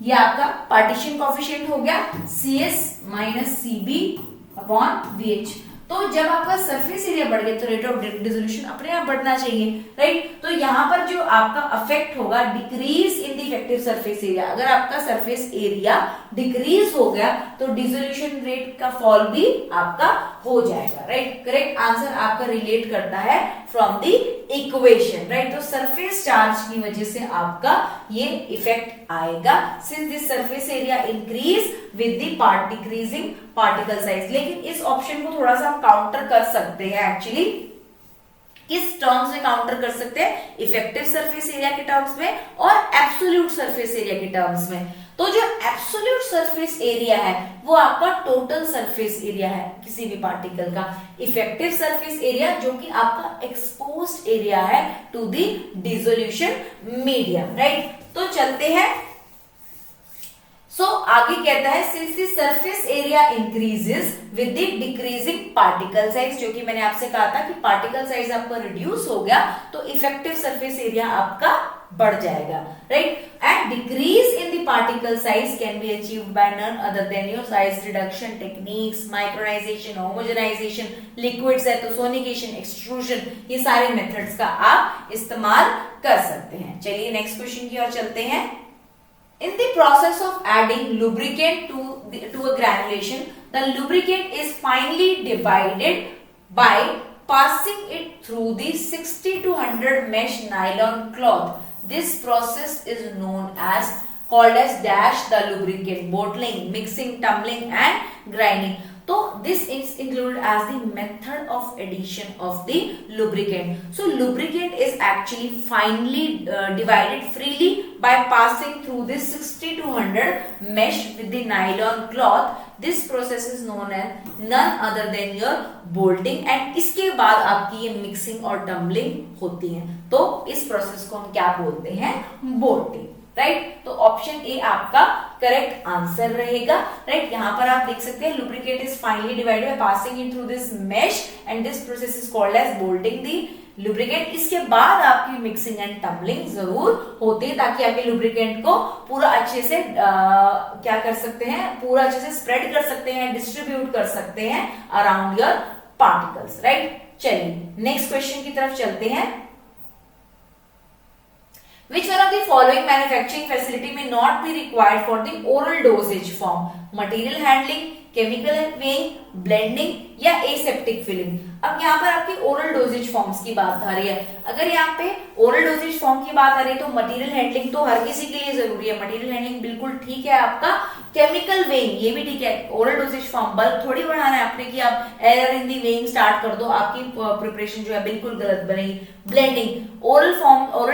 ये आपका पार्टीशन कोएफिशिएंट हो गया CS - CB/VH। तो जब आपका सरफेस एरिया बढ़ गया तो रेट ऑफ डिसोल्यूशन अपने आप बढ़ना चाहिए, राइट। तो यहाँ पर जो आपका अफेक्ट होगा decrease in the effective surface area, अगर आपका सरफेस एरिया डिक्रीज हो गया तो डिसोल्यूशन रेट का फॉल भी आपका हो जाएगा, राइट। करेक्ट आंसर आपका रिलेट करता है फ्रॉम द इक्वेशन, राइट। तो सरफेस चार्ज की वजह से आपका ये इफेक्ट आएगा since this surface area increase with the decreasing particle size. लेकिन इस ऑप्शन को थोड़ा सा काउंटर कर सकते हैं, एक्चुअली किस टर्म्स में काउंटर कर सकते हैं, इफेक्टिव सरफेस एरिया के टर्म्स में और एब्सोल्यूट सरफेस एरिया के टर्म्स में। तो जो एब्सोल्यूट सरफेस एरिया है वो आपका टोटल सरफेस एरिया है किसी भी पार्टिकल का, इफेक्टिव सरफेस एरिया जो कि आपका एक्सपोज्ड एरिया है to the dissolution medium, right. तो चलते हैं, आगे कहता है since the surface area increases with the decreasing particle size, जो कि मैंने आपसे कहा था कि पार्टिकल साइज आपका रिड्यूस हो गया तो इफेक्टिव सरफेस एरिया आपका बढ़ जाएगा, right. And decrease in the particle size can be achieved by none other than your size reduction techniques, micronization, homogenization, liquid सैतोसोनिकेशन, एक्सट्रूजन, ये सारे मेथड्स का आप इस्तेमाल कर सकते हैं। चलिए नेक्स्ट क्वेश्चन की ओर चलते हैं। In the process of adding lubricant to a granulation, the lubricant is finally divided by passing it through the 60 to 100 mesh nylon cloth. This process is called as dash the lubricant, bottling, mixing, tumbling and grinding. So this is included as the method of addition of the lubricant. So lubricant is actually finely divided freely by passing through this 60 to 100 mesh with the nylon cloth. This process is known as none other than your bolting, and इसके बाद आपकी ये mixing और tumbling होती है। तो इस process को हम क्या बोलते हैं, bolting, राइट। तो ऑप्शन ए आपका करेक्ट आंसर रहेगा, राइट। यहां पर आप देख सकते हैं lubricant is finally divided by passing it through this mesh and this process is called as bolting the lubricant। इसके बाद आपकी मिक्सिंग एंड टम्बलिंग जरूर होती है ताकि आपके lubricant को पूरा अच्छे से क्या कर सकते हैं, पूरा अच्छे से स्प्रेड कर सकते हैं, डिस्ट्रीब्यूट कर सकते हैं अराउंड योर पार्टिकल्स, राइट। चलिए नेक्स्ट क्वेश्चन की तरफ चलते हैं। Which one of the following manufacturing facility may not be required for the oral dosage form? Material handling, chemical weighing, blending या aseptic filling। अब यहाँ पर आपकी ओरल डोजेज फॉर्म्स की बात आ रही है। अगर यहाँ पे ओरल डोजेज फॉर्म की बात आ रही है तो मटेरियल हैंडलिंग तो हर किसी के लिए जरूरी है, मटेरियल हैंडलिंग बिल्कुल ठीक है आपका। केमिकल वेइंग ये भी ठीक है, ओरल डोजेज फॉर्म बल्क थोड़ी बढ़ाना है आपने कि आप error in the weighing start कर दो, आपकी प्रिपरेशन जो है बिल्कुल गलत बनेगी। ब्लेंडिंग ओरल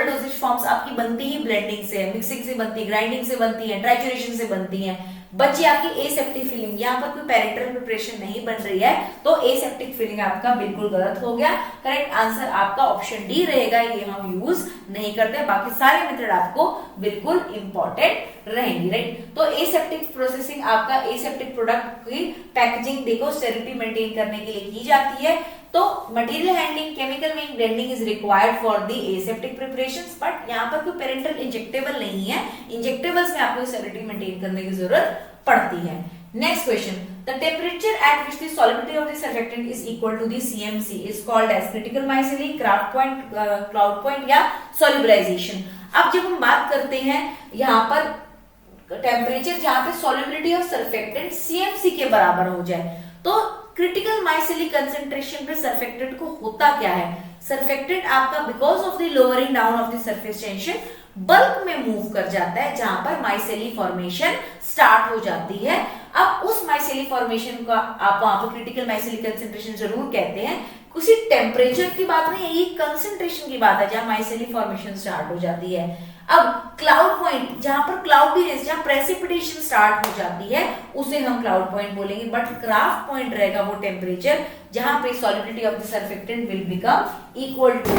डोजेज फॉर्म्स आपकी बनती ही ब्लेंडिंग से है, मिक्सिंग से बनती है, ग्राइंडिंग से बनती है, ट्राइचुरेशन से बनती है। बची आपकी एसेप्टिक फिलिंग, यहाँ पर कोई पैरेंटल प्रिपरेशन नहीं बन रही है तो एसेप्टिक फिलिंग आपका बिल्कुल गलत हो गया। करेक्ट आंसर आपका ऑप्शन डी रहेगा, ये हम यूज नहीं करते, बाकी सारे मेथड आपको बिल्कुल इंपॉर्टेंट रहेंगी, राइट। तो एसेप्टिक प्रोसेसिंग आपका एसेप्टिक प्रोडक्ट की पैकेजिंग देखो स्टेरिलिटी मेंटेन करने के लिए की जाती है। तो material handling, chemical weighing, blending is required for the aseptic preparations, but यहाँ पर कोई पेरेंटल इंजेक्टेबल नहीं है, इंजेक्टेबल्स में आपको स्टेरिलिटी मेंटेन करने की जरूरत पड़ती है। Next question, the temperature at which the solubility of the surfactant is equal to the CMC is called as critical micelle, cloud point या सॉल्युबलाइजेशन। अब जब हम बात करते हैं यहाँ पर टेम्परेचर जहां पे सॉल्युबिलिटी ऑफ सर्फेक्टेंट CMC के बराबर हो जाए, तो क्रिटिकल माइसेली कंसेंट्रेशन पे सर्फेक्टेंट को होता क्या है, सर्फेक्टेंट आपका because of the lowering down of the surface tension bulk में मूव कर जाता है जहां पर माइसेली फॉर्मेशन स्टार्ट हो जाती है। अब उस माइसेली फॉर्मेशन का आप वहां पर क्रिटिकल माइसेली कंसेंट्रेशन जरूर कहते हैं। उसी टेम्परेचर की बात नहीं है, ये कंसंट्रेशन की बात है जहां माइसेली फॉर्मेशन स्टार्ट हो जाती है। अब क्लाउड पॉइंट, जहां पर क्लाउडीनेस, जहां प्रेसिपिटेशन स्टार्ट हो जाती है, उसे हम क्लाउड पॉइंट बोलेंगे। बट क्राफ्ट पॉइंट रहेगा वो टेम्परेचर जहां पे solidity of the surfactant will become equal to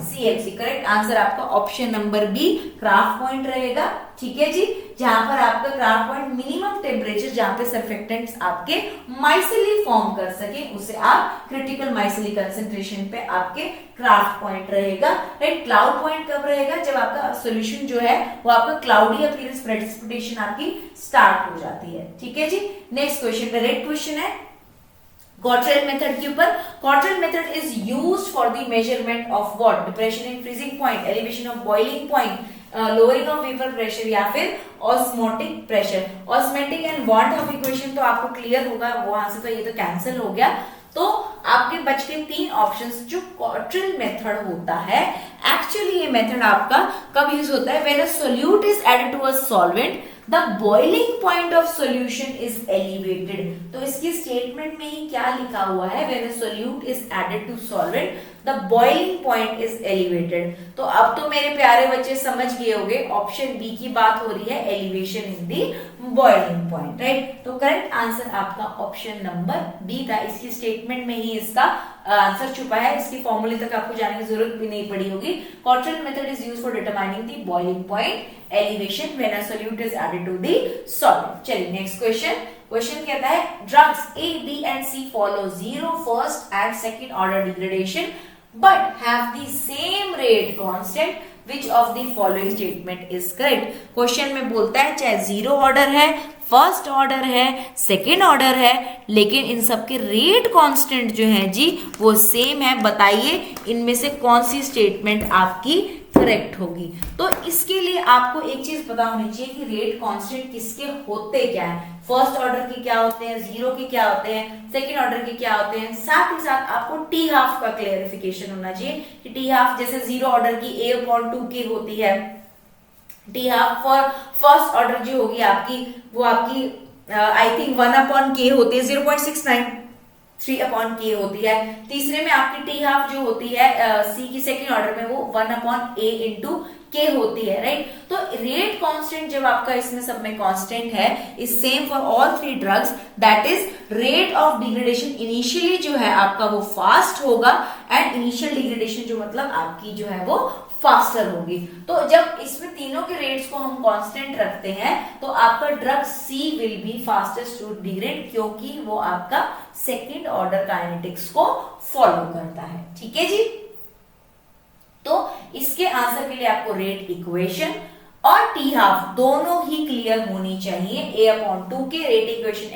CH3। Correct answer आपका option number B Krafft point रहेगा। ठीक है जी, जहां पर आपका क्राफ्ट पॉइंट मिनिमम टेम्परेचर जहां पे सरफेक्टेंट्स आपके माइसेली फॉर्म कर सके, उसे आप क्रिटिकल माइसेली कंसंट्रेशन पे आपके क्राफ्ट पॉइंट रहेगा। राइट, क्लाउड पॉइंट कब रहेगा? जब आपका सॉल्यूशन जो है वो आपका क्लाउडी अपीयरेंस, प्रेसिपिटेशन आपकी स्टार्ट हो जाती है। ठीक है जी, नेक्स्ट क्वेश्चन, डायरेक्ट क्वेश्चन है क्वार्टाइल मेथड के ऊपर। Quartile method is used for the measurement of what? Depression in freezing point, elevation of boiling point, lowering of vapour pressure या फिर osmotic pressure. Osmotic and bond of equation तो आपको clear होगा, वहां से तो ये तो कैंसिल हो गया। तो आपके बच के 3 ऑप्शंस जो क्वार्टाइल मेथड होता है, एक्चुअली ये मेथड आपका कब यूज होता है? When a solute is added to a solvent the boiling point of solution is elevated. तो इसकी स्टेटमेंट में ही क्या लिखा हुआ है? When a solute is added to solvent the boiling point is elevated. तो अब तो मेरे प्यारे बच्चे समझ गए होंगे, ऑप्शन बी की बात हो रही है, elevation in the boiling point. Right, तो करेक्ट आंसर आपका ऑप्शन नंबर बी था। इसकी स्टेटमेंट में ही इसका आंसर छुपा है, इसकी फॉर्मूले तक आपको जाने की जरूरत भी नहीं पड़ी होगी। Quartile method is used for determining the boiling point, elevation when a solute is added to the solvent. चलिए नेक्स्ट क्वेश्चन। क्वेश्चन कहता है drugs A, B and C follow 0 first and second order degradation but have the same rate constant, which of the following statement is correct? Question में बोलता है चाहे 0 order है, first order है, second order है, लेकिन इन सब के रेट कांस्टेंट जो है जी वो सेम है। बताइए इनमें से कौन सी स्टेटमेंट आपकी करेक्ट होगी? तो इसके लिए आपको एक चीज पता होनी चाहिए कि रेट कांस्टेंट किसके होते क्या है। फर्स्ट ऑर्डर के क्या होते हैं, 0 के क्या होते हैं, सेकेंड ऑर्डर के क्या होते हैं। साथ ही साथ आपको टी हाफ का क्लेरिफिकेशन होना चाहिए कि टी हाफ जैसे 0 ऑर्डर की A/2K होती है, T half for first order जो होगी आपकी वो आपकी आई थिंक 1/K होती है, 0.69, 3/K होती है। तीसरे में आपकी टी हाफ जो होती है सी की सेकेंड ऑर्डर में वो 1/A into K होती है। राइट, तो रेट कांस्टेंट जब आपका इसमें सब में कांस्टेंट है is same for all 3 drugs, that is rate of degradation initially जो है आपका वो फास्ट होगा एंड इनिशियल डिग्रेडेशन जो मतलब आपकी जो है वो फास्टर होगी। तो जब इसमें तीनों के रेट्स को हम कांस्टेंट रखते हैं तो आपका drug C will be fastest to degrade, क्योंकि वो आपका सेकेंड ऑर्डर काइनेटिक्स को फॉलो करता है। ठीक है जी, तो इसके आंसर के लिए आपको रेट इक्वेशन और टी हाफ दोनों ही क्लियर होनी चाहिए। A/2K rate equation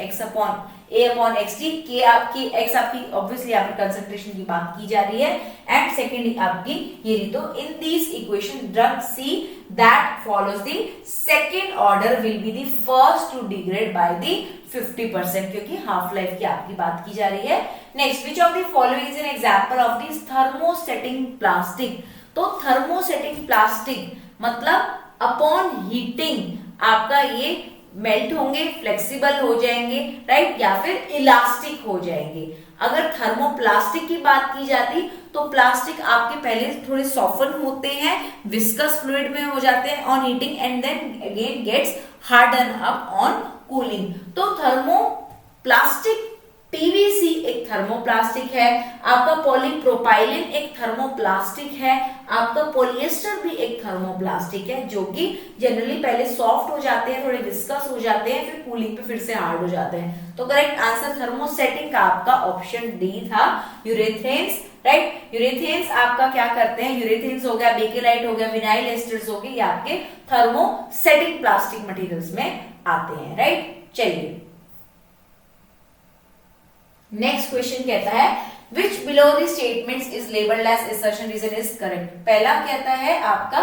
A/XT, K आपकी X आपकी ऑब्वियसली आपकी कंसंट्रेशन की बात की जा रही है एंड सेकेंड आपकी ये रही। तो in this equation drug C that follows the second order will be the first to degrade by the 50%, क्योंकि हाफ लाइफ की आपकी बात की जा रही है। Next, which of the following is an example of this thermosetting plastic? तो thermosetting plastic मतलब अपॉन हीटिंग आपका ये मेल्ट होंगे, फ्लेक्सिबल हो जाएंगे, राइट, या फिर इलास्टिक हो जाएंगे। अगर थर्मोप्लास्टिक की बात की जाती तो प्लास्टिक आपके पहले थोड़े सॉफ्टन होते हैं, विस्कस फ्लूइड में हो जाते हैं on heating and then again gets harden up on cooling. तो थर्मोप्लास्टिक पीवीसी एक थर्मोप्लास्टिक है, आपका पॉलीप्रोपाइलिन एक थर्मोप्लास्टिक है, आपका पॉलिएस्टर भी एक थर्मोप्लास्टिक है, जो कि जनरली पहले सॉफ्ट हो जाते हैं, थोड़े विस्कस हो जाते हैं, फिर कूलिंग पे फिर से हार्ड हो जाते हैं। तो करेक्ट आंसर थर्मोसेटिंग का आपका ऑप्शन डी था, यूरेथेन्स। राइट, यूरेथेन्स आपका क्या करते हैं, यूरेथेन्स हो गया, बेकेलाइट हो गया, विनाइल एस्टर्स हो गए, ये आपके थर्मोसेटिंग प्लास्टिक मटेरियल्स में आते हैं। राइट, चलिए नेक्स्ट क्वेश्चन कहता है which below the statements is labeled as assertion reason is correct? पहला कहता है आपका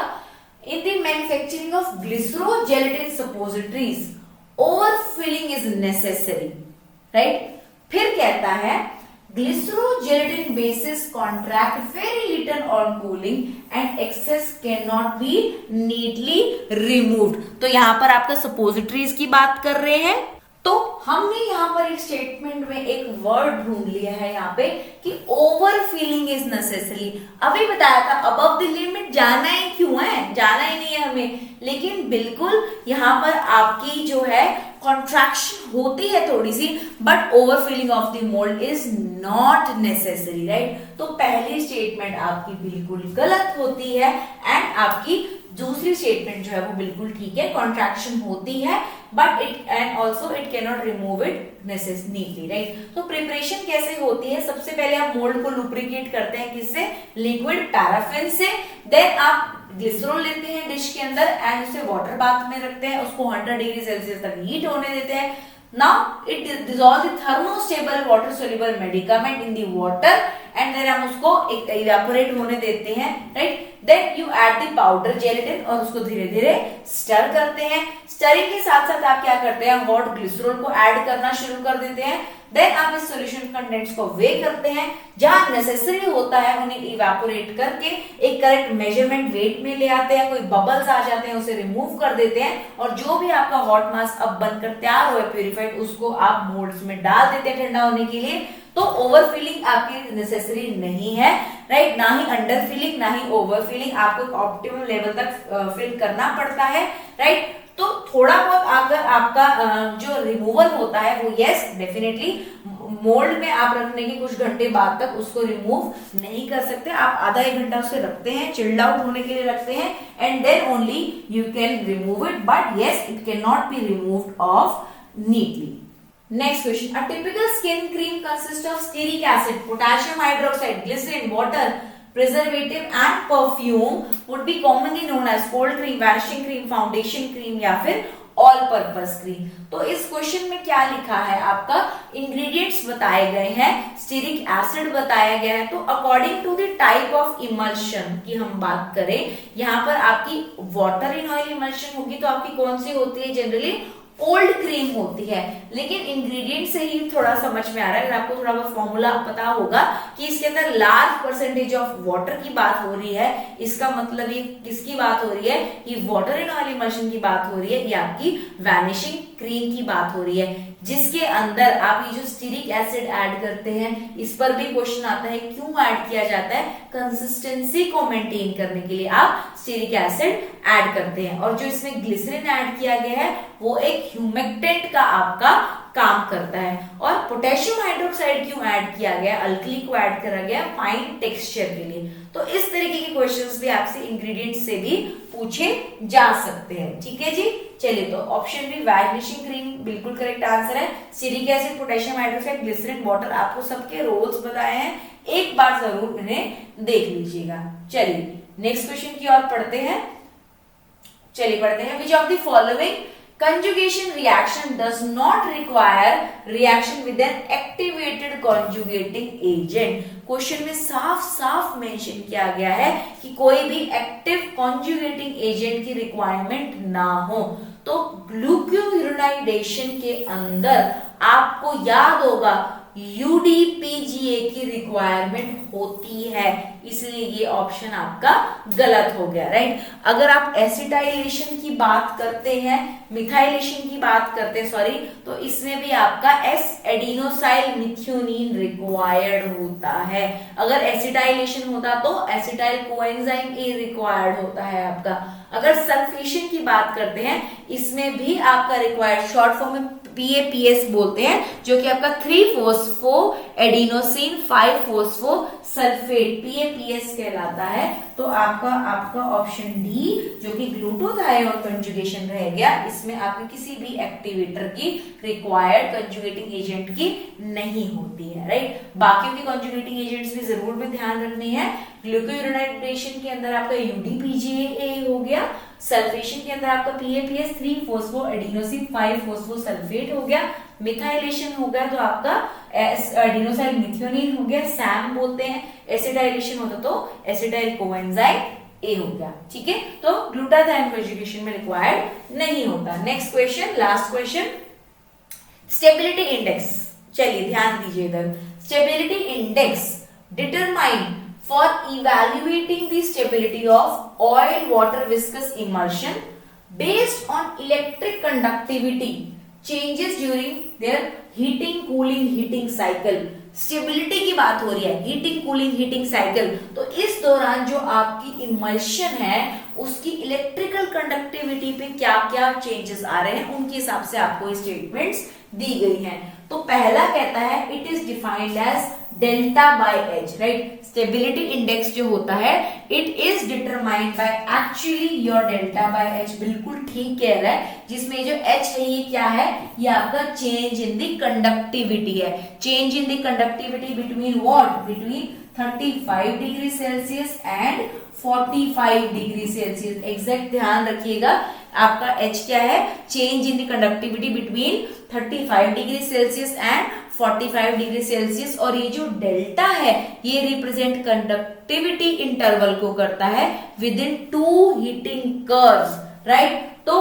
in the manufacturing of glycerol-gelatin suppositories overfilling is necessary, right? फिर कहता है glycerol-gelatin bases contract very little on cooling and excess cannot be neatly removed। तो यहाँ पर आपका suppositories की बात कर रहे हैं। तो हमने यहाँ पर एक स्टेटमेंट में एक वर्ड ढूंढ लिया है यहाँ पे कि ओवर फीलिंग इज नेसेसरी। अभी बताया था अबव द लिमिट जाना ही क्यों है, जाना ही नहीं है हमें, लेकिन बिल्कुल यहाँ पर आपकी जो है कॉन्ट्रैक्शन होती है थोड़ी सी, but over feeling of the mould is not necessary, right. तो पहली स्टेटमेंट आपकी बिल्कुल गलत होती है एंड आपकी दूसरी स्टेटमेंट जो है वो बिल्कुल ठीक है, कॉन्ट्रैक्शन होती है but it and also it can not remove it necessarily, right. तो प्रिपरेशन कैसे होती है, सबसे पहले आप मोल्ड को लुब्रिकेट करते हैं किससे, लिक्विड पैराफिन से, देन आप ग्लिसरॉल लेते हैं डिश के अंदर एंड उसे वाटर बाथ में रखते हैं, उसको 100 डिग्री सेल्सियस तक हीट होने देते हैं। Now it dissolve the thermostable water soluble medicament in the water and then हम उसको इवेपोरेट होने देते हैं, right. Then you add the powder gelatin और उसको धीरे धीरे स्टर करते हैं। स्टरिंग के साथ साथ आप क्या करते हैं, हॉट ग्लिसरॉल को ऐड करना शुरू कर देते हैं। देन आप इस सॉल्यूशन कंटेंट्स को वे करते हैं, जहां नेसेसरी होता है उन्हें इवेपोरेट करके एक करेक्ट मेजरमेंट वेट में ले आते हैं, कोई बबल्स आ जाते हैं उसे रिमूव कर देते हैं और जो भी आपका हॉट मास अब बनकर तैयार हुआ प्यूरिफाइड उसको आप मोल्ड्स में डाल देते हैं ठंडा होने के लिए। तो ओवर फिलिंग आपकी नेसेसरी नहीं है, राइट, ना ही अंडर फिलिंग ना ही ओवर फिलिंग, आपको ऑप्टिमम लेवल तक फिल करना पड़ता है, राइट। तो थोड़ा बहुत अगर आपका जो रिमूवल होता है वो यस डेफिनेटली मोल्ड में आप रखने के कुछ घंटे बाद तक उसको रिमूव नहीं कर सकते, आप आधा एक घंटा उसे रखते हैं, चिल्ड आउट होने के लिए रखते हैं and then only you can remove it, but yes it can not be removed off neatly. Next question. A typical skin cream consists of stearic acid, potassium hydroxide, glycerin, water, preservative and perfume would be commonly known as cold cream, vanishing cream, foundation cream या फिर all purpose cream. तो इस question में क्या लिखा है, आपका ingredients बताए गए हैं, स्टीरिक एसिड बताया गया है। तो according to the type of emulsion की हम बात करें, यहाँ पर आपकी वाटर इन ऑयल इमल्शन होगी तो आपकी कौन सी होती है, जनरली कोल्ड क्रीम होती है। लेकिन इंग्रेडिएंट से ही थोड़ा समझ में आ रहा है, अगर आपको थोड़ा बहुत फॉर्मूला पता होगा कि इसके अंदर लार्ज परसेंटेज ऑफ वाटर की बात हो रही है, इसका मतलब ये किसकी बात हो रही है, ये वाटर इन ऑयल इमल्शन की बात हो रही है, ये आपकी वैनिशिंग क्रीम की बात हो रही है, जिसके अंदर आप ये जो स्टीरिक एसिड ऐड करते हैं, इस पर भी क्वेश्चन आता है क्यों ऐड किया जाता है, कंसिस्टेंसी को मेंटेन करने के लिए आप स्टीरिक एसिड ऐड करते हैं। और जो इसमें ग्लिसरीन ऐड किया गया है वो एक ह्यूमेक्टेंट का आपका काम करता है। और पोटेशियम हाइड्रोक्साइड क्यों ऐड किया गया, अल्कली को ऐड करा गया फाइन टेक्सचर के लिए। तो इस तरीके के क्वेश्चंस भी आपसे इंग्रेडिएंट्स से भी पूछे जा सकते हैं, ठीक है जी। चलिए, तो ऑप्शन बी वैनिशिंग क्रीम बिल्कुल करेक्ट आंसर है। Stearic acid, potassium hydroxide, glycerine, water, आपको सबके रोल्स बताए हैं, एक बार जरूर इन्हें देख लीजिएगा। चलिए नेक्स्ट क्वेश्चन की ओर पढ़ते हैं। चलिए पढ़ते हैं, विच of the following conjugation reaction does not require reaction with an activated conjugating agent। Question में साफ साफ मेंशन किया गया है कि कोई भी एक्टिव कॉन्जुगेटिंग एजेंट की रिक्वायरमेंट ना हो। तो ग्लूकोयूरिनाइडेशन के अंदर आपको याद होगा UDPGA की रिक्वायरमेंट होती है, इसलिए ये ऑप्शन आपका गलत हो गया, राइट। अगर आप एसिटाइलेशन की बात करते हैं, मिथाइलेशन की बात करते हैं सॉरी, तो इसमें भी आपका एस एडिनोसाइल मिथ्योनीन रिक्वायर्ड होता है। अगर एसिटाइलेशन होता तो एसिटाइल कोएंजाइम ए रिक्वायर्ड होता है आपका। अगर सल्फेशन की बात करते हैं, इसमें भी आपका रिक्वायर्ड, शॉर्ट फॉर्म में PAPS बोलते हैं, जो कि आपका 3-फॉस्फो एडिनोसिन 5-फॉस्फो सल्फेट PAPS कहलाता है। तो आपका ऑप्शन डी जो कि ग्लूटाथायोन कंजुगेशन रह गया, इसमें आपके किसी भी एक्टिवेटर की रिक्वायर्ड कंजुगेटिंग एजेंट की नहीं होती है, राइट। बाकियों की कंजुगेटिंग एजेंट्स भी जरूर में ध्यान रखनी है। ग्लूकोयूरिनाइडेशन के अंदर आपका UDPGA हो गया, सल्फेशन के अंदर आपका PAPS 3-फॉस्फो एडिनोसिन 5-फॉस्फो सल्फेट हो गया, मिथाइलेशन हो गया तो आपका एडिनोसाइल मिथ्योनीन हो गया, सैम बोलते हैं। एसिटाइलेशन होता तो एसिटाइल कोएंजाइम ए हो गया, ठीक है। तो ग्लूटाथायोन कंजुगेशन में रिक्वायर्ड नहीं होता। Next question, last question, stability index. चलिए ध्यान दीजिए इधर, stability index determine for evaluating the stability of oil water viscous emulsion based on electric conductivity changes during their heating cooling heating cycle. Stability की बात हो रही है, हीटिंग कूलिंग हीटिंग साइकिल, तो इस दौरान जो आपकी इमल्शन है उसकी इलेक्ट्रिकल कंडक्टिविटी पे क्या क्या चेंजेस आ रहे हैं उनके हिसाब से आपको स्टेटमेंट्स दी गई हैं। तो पहला कहता है it is defined as delta by H, right. Stability index जो होता है it is determined by actually your delta by H, बिल्कुल ठीक कह रहा है, जिसमें जो एच है ये क्या है, ये आपका चेंज इन द कंडक्टिविटी है। Change in the conductivity between what, between 35 degree Celsius and 45 degree Celsius. Exact ध्यान रखिएगा, आपका H क्या है, change in the conductivity between 35 degree Celsius and 45 degree Celsius. और ये जो डेल्टा है ये रिप्रेजेंट कंडक्टिविटी इंटरवल को करता है with in 2 heating curves, right. तो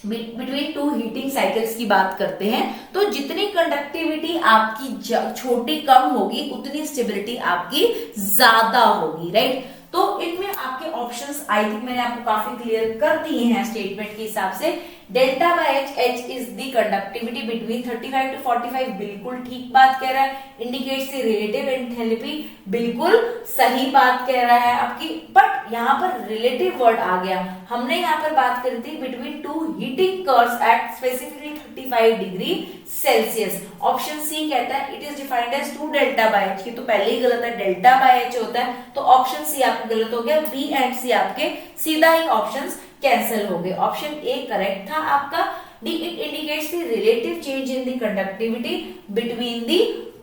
बिटवीन 2 हीटिंग साइकिल्स की बात करते हैं, तो जितनी कंडक्टिविटी आपकी छोटी कम होगी उतनी स्टेबिलिटी आपकी ज्यादा होगी, राइट। तो इनमें आपके ऑप्शंस आई थिंक मैंने आपको काफी क्लियर कर दिए हैं स्टेटमेंट के हिसाब से। Delta by H, H is the conductivity between 35 to 45, बिल्कुल ठीक बात कह रहा है। इंडिकेट्स द रिलेटिव एंथैल्पी, बिल्कुल सही बात कह रहा है आपकी। बट यहाँ पर रिलेटिव वर्ड आ गया, हमने यहाँ पर बात करी थी between 2 heating curves at specifically 35 degree Celsius. Option C कहता है it is defined as 2 delta by H, ये तो पहले ही गलत है, डेल्टा बाय एच होता है, तो ऑप्शन सी आपका गलत हो गया। बी एंड सी आपके सीधा ही ऑप्शंस कैंसिल हो गए। ऑप्शन ए करेक्ट था आपका। D it indicates the relative change in the conductivity between the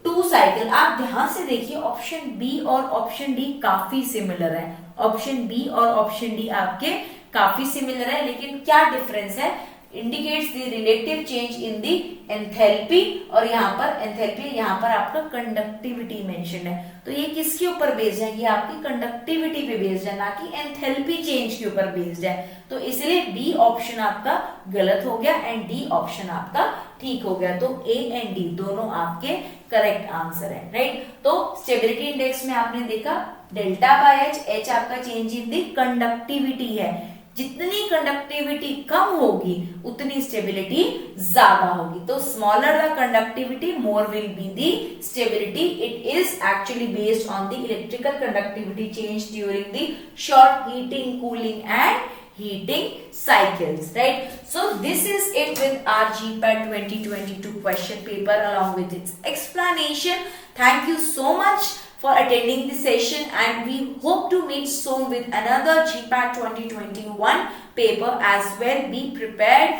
2 cycle. आप ध्यान से देखिए ऑप्शन बी और ऑप्शन डी काफी सिमिलर है। ऑप्शन बी और ऑप्शन डी आपके काफी सिमिलर है, लेकिन क्या डिफरेंस है, indicates the relative change in the enthalpy, और यहाँ पर एंथैल्पी, यहाँ पर आपका कंडक्टिविटी मेंशन है। तो ये किसके ऊपर बेस्ड है, ये आपकी कंडक्टिविटी पे बेस्ड है, ना कि एंथैल्पी चेंज के ऊपर बेस्ड है। तो इसलिए बी ऑप्शन आपका गलत हो गया एंड डी ऑप्शन आपका ठीक हो गया। तो ए एंड डी दोनों आपके करेक्ट आंसर है, राइट। तो स्टेबिलिटी इंडेक्स में आपने देखा डेल्टा बाय एच, एच आपका चेंज इन दी कंडक्टिविटी है। जितनी कंडक्टिविटी कम होगी उतनी स्टेबिलिटी ज्यादा होगी। तो smaller the conductivity more will be the stability. It is actually based on the electrical conductivity change during the short heating cooling and heating cycles, right? So this is it with our Gpat 2022 question paper along with its explanation. Thank you so much for attending the session, and we hope to meet soon with another Gpat 2021 paper as well. Be prepared.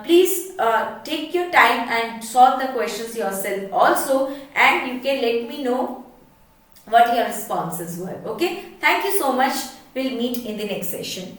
Please take your time and solve the questions yourself also, and you can let me know what your responses were. Okay, thank you so much. We'll meet in the next session.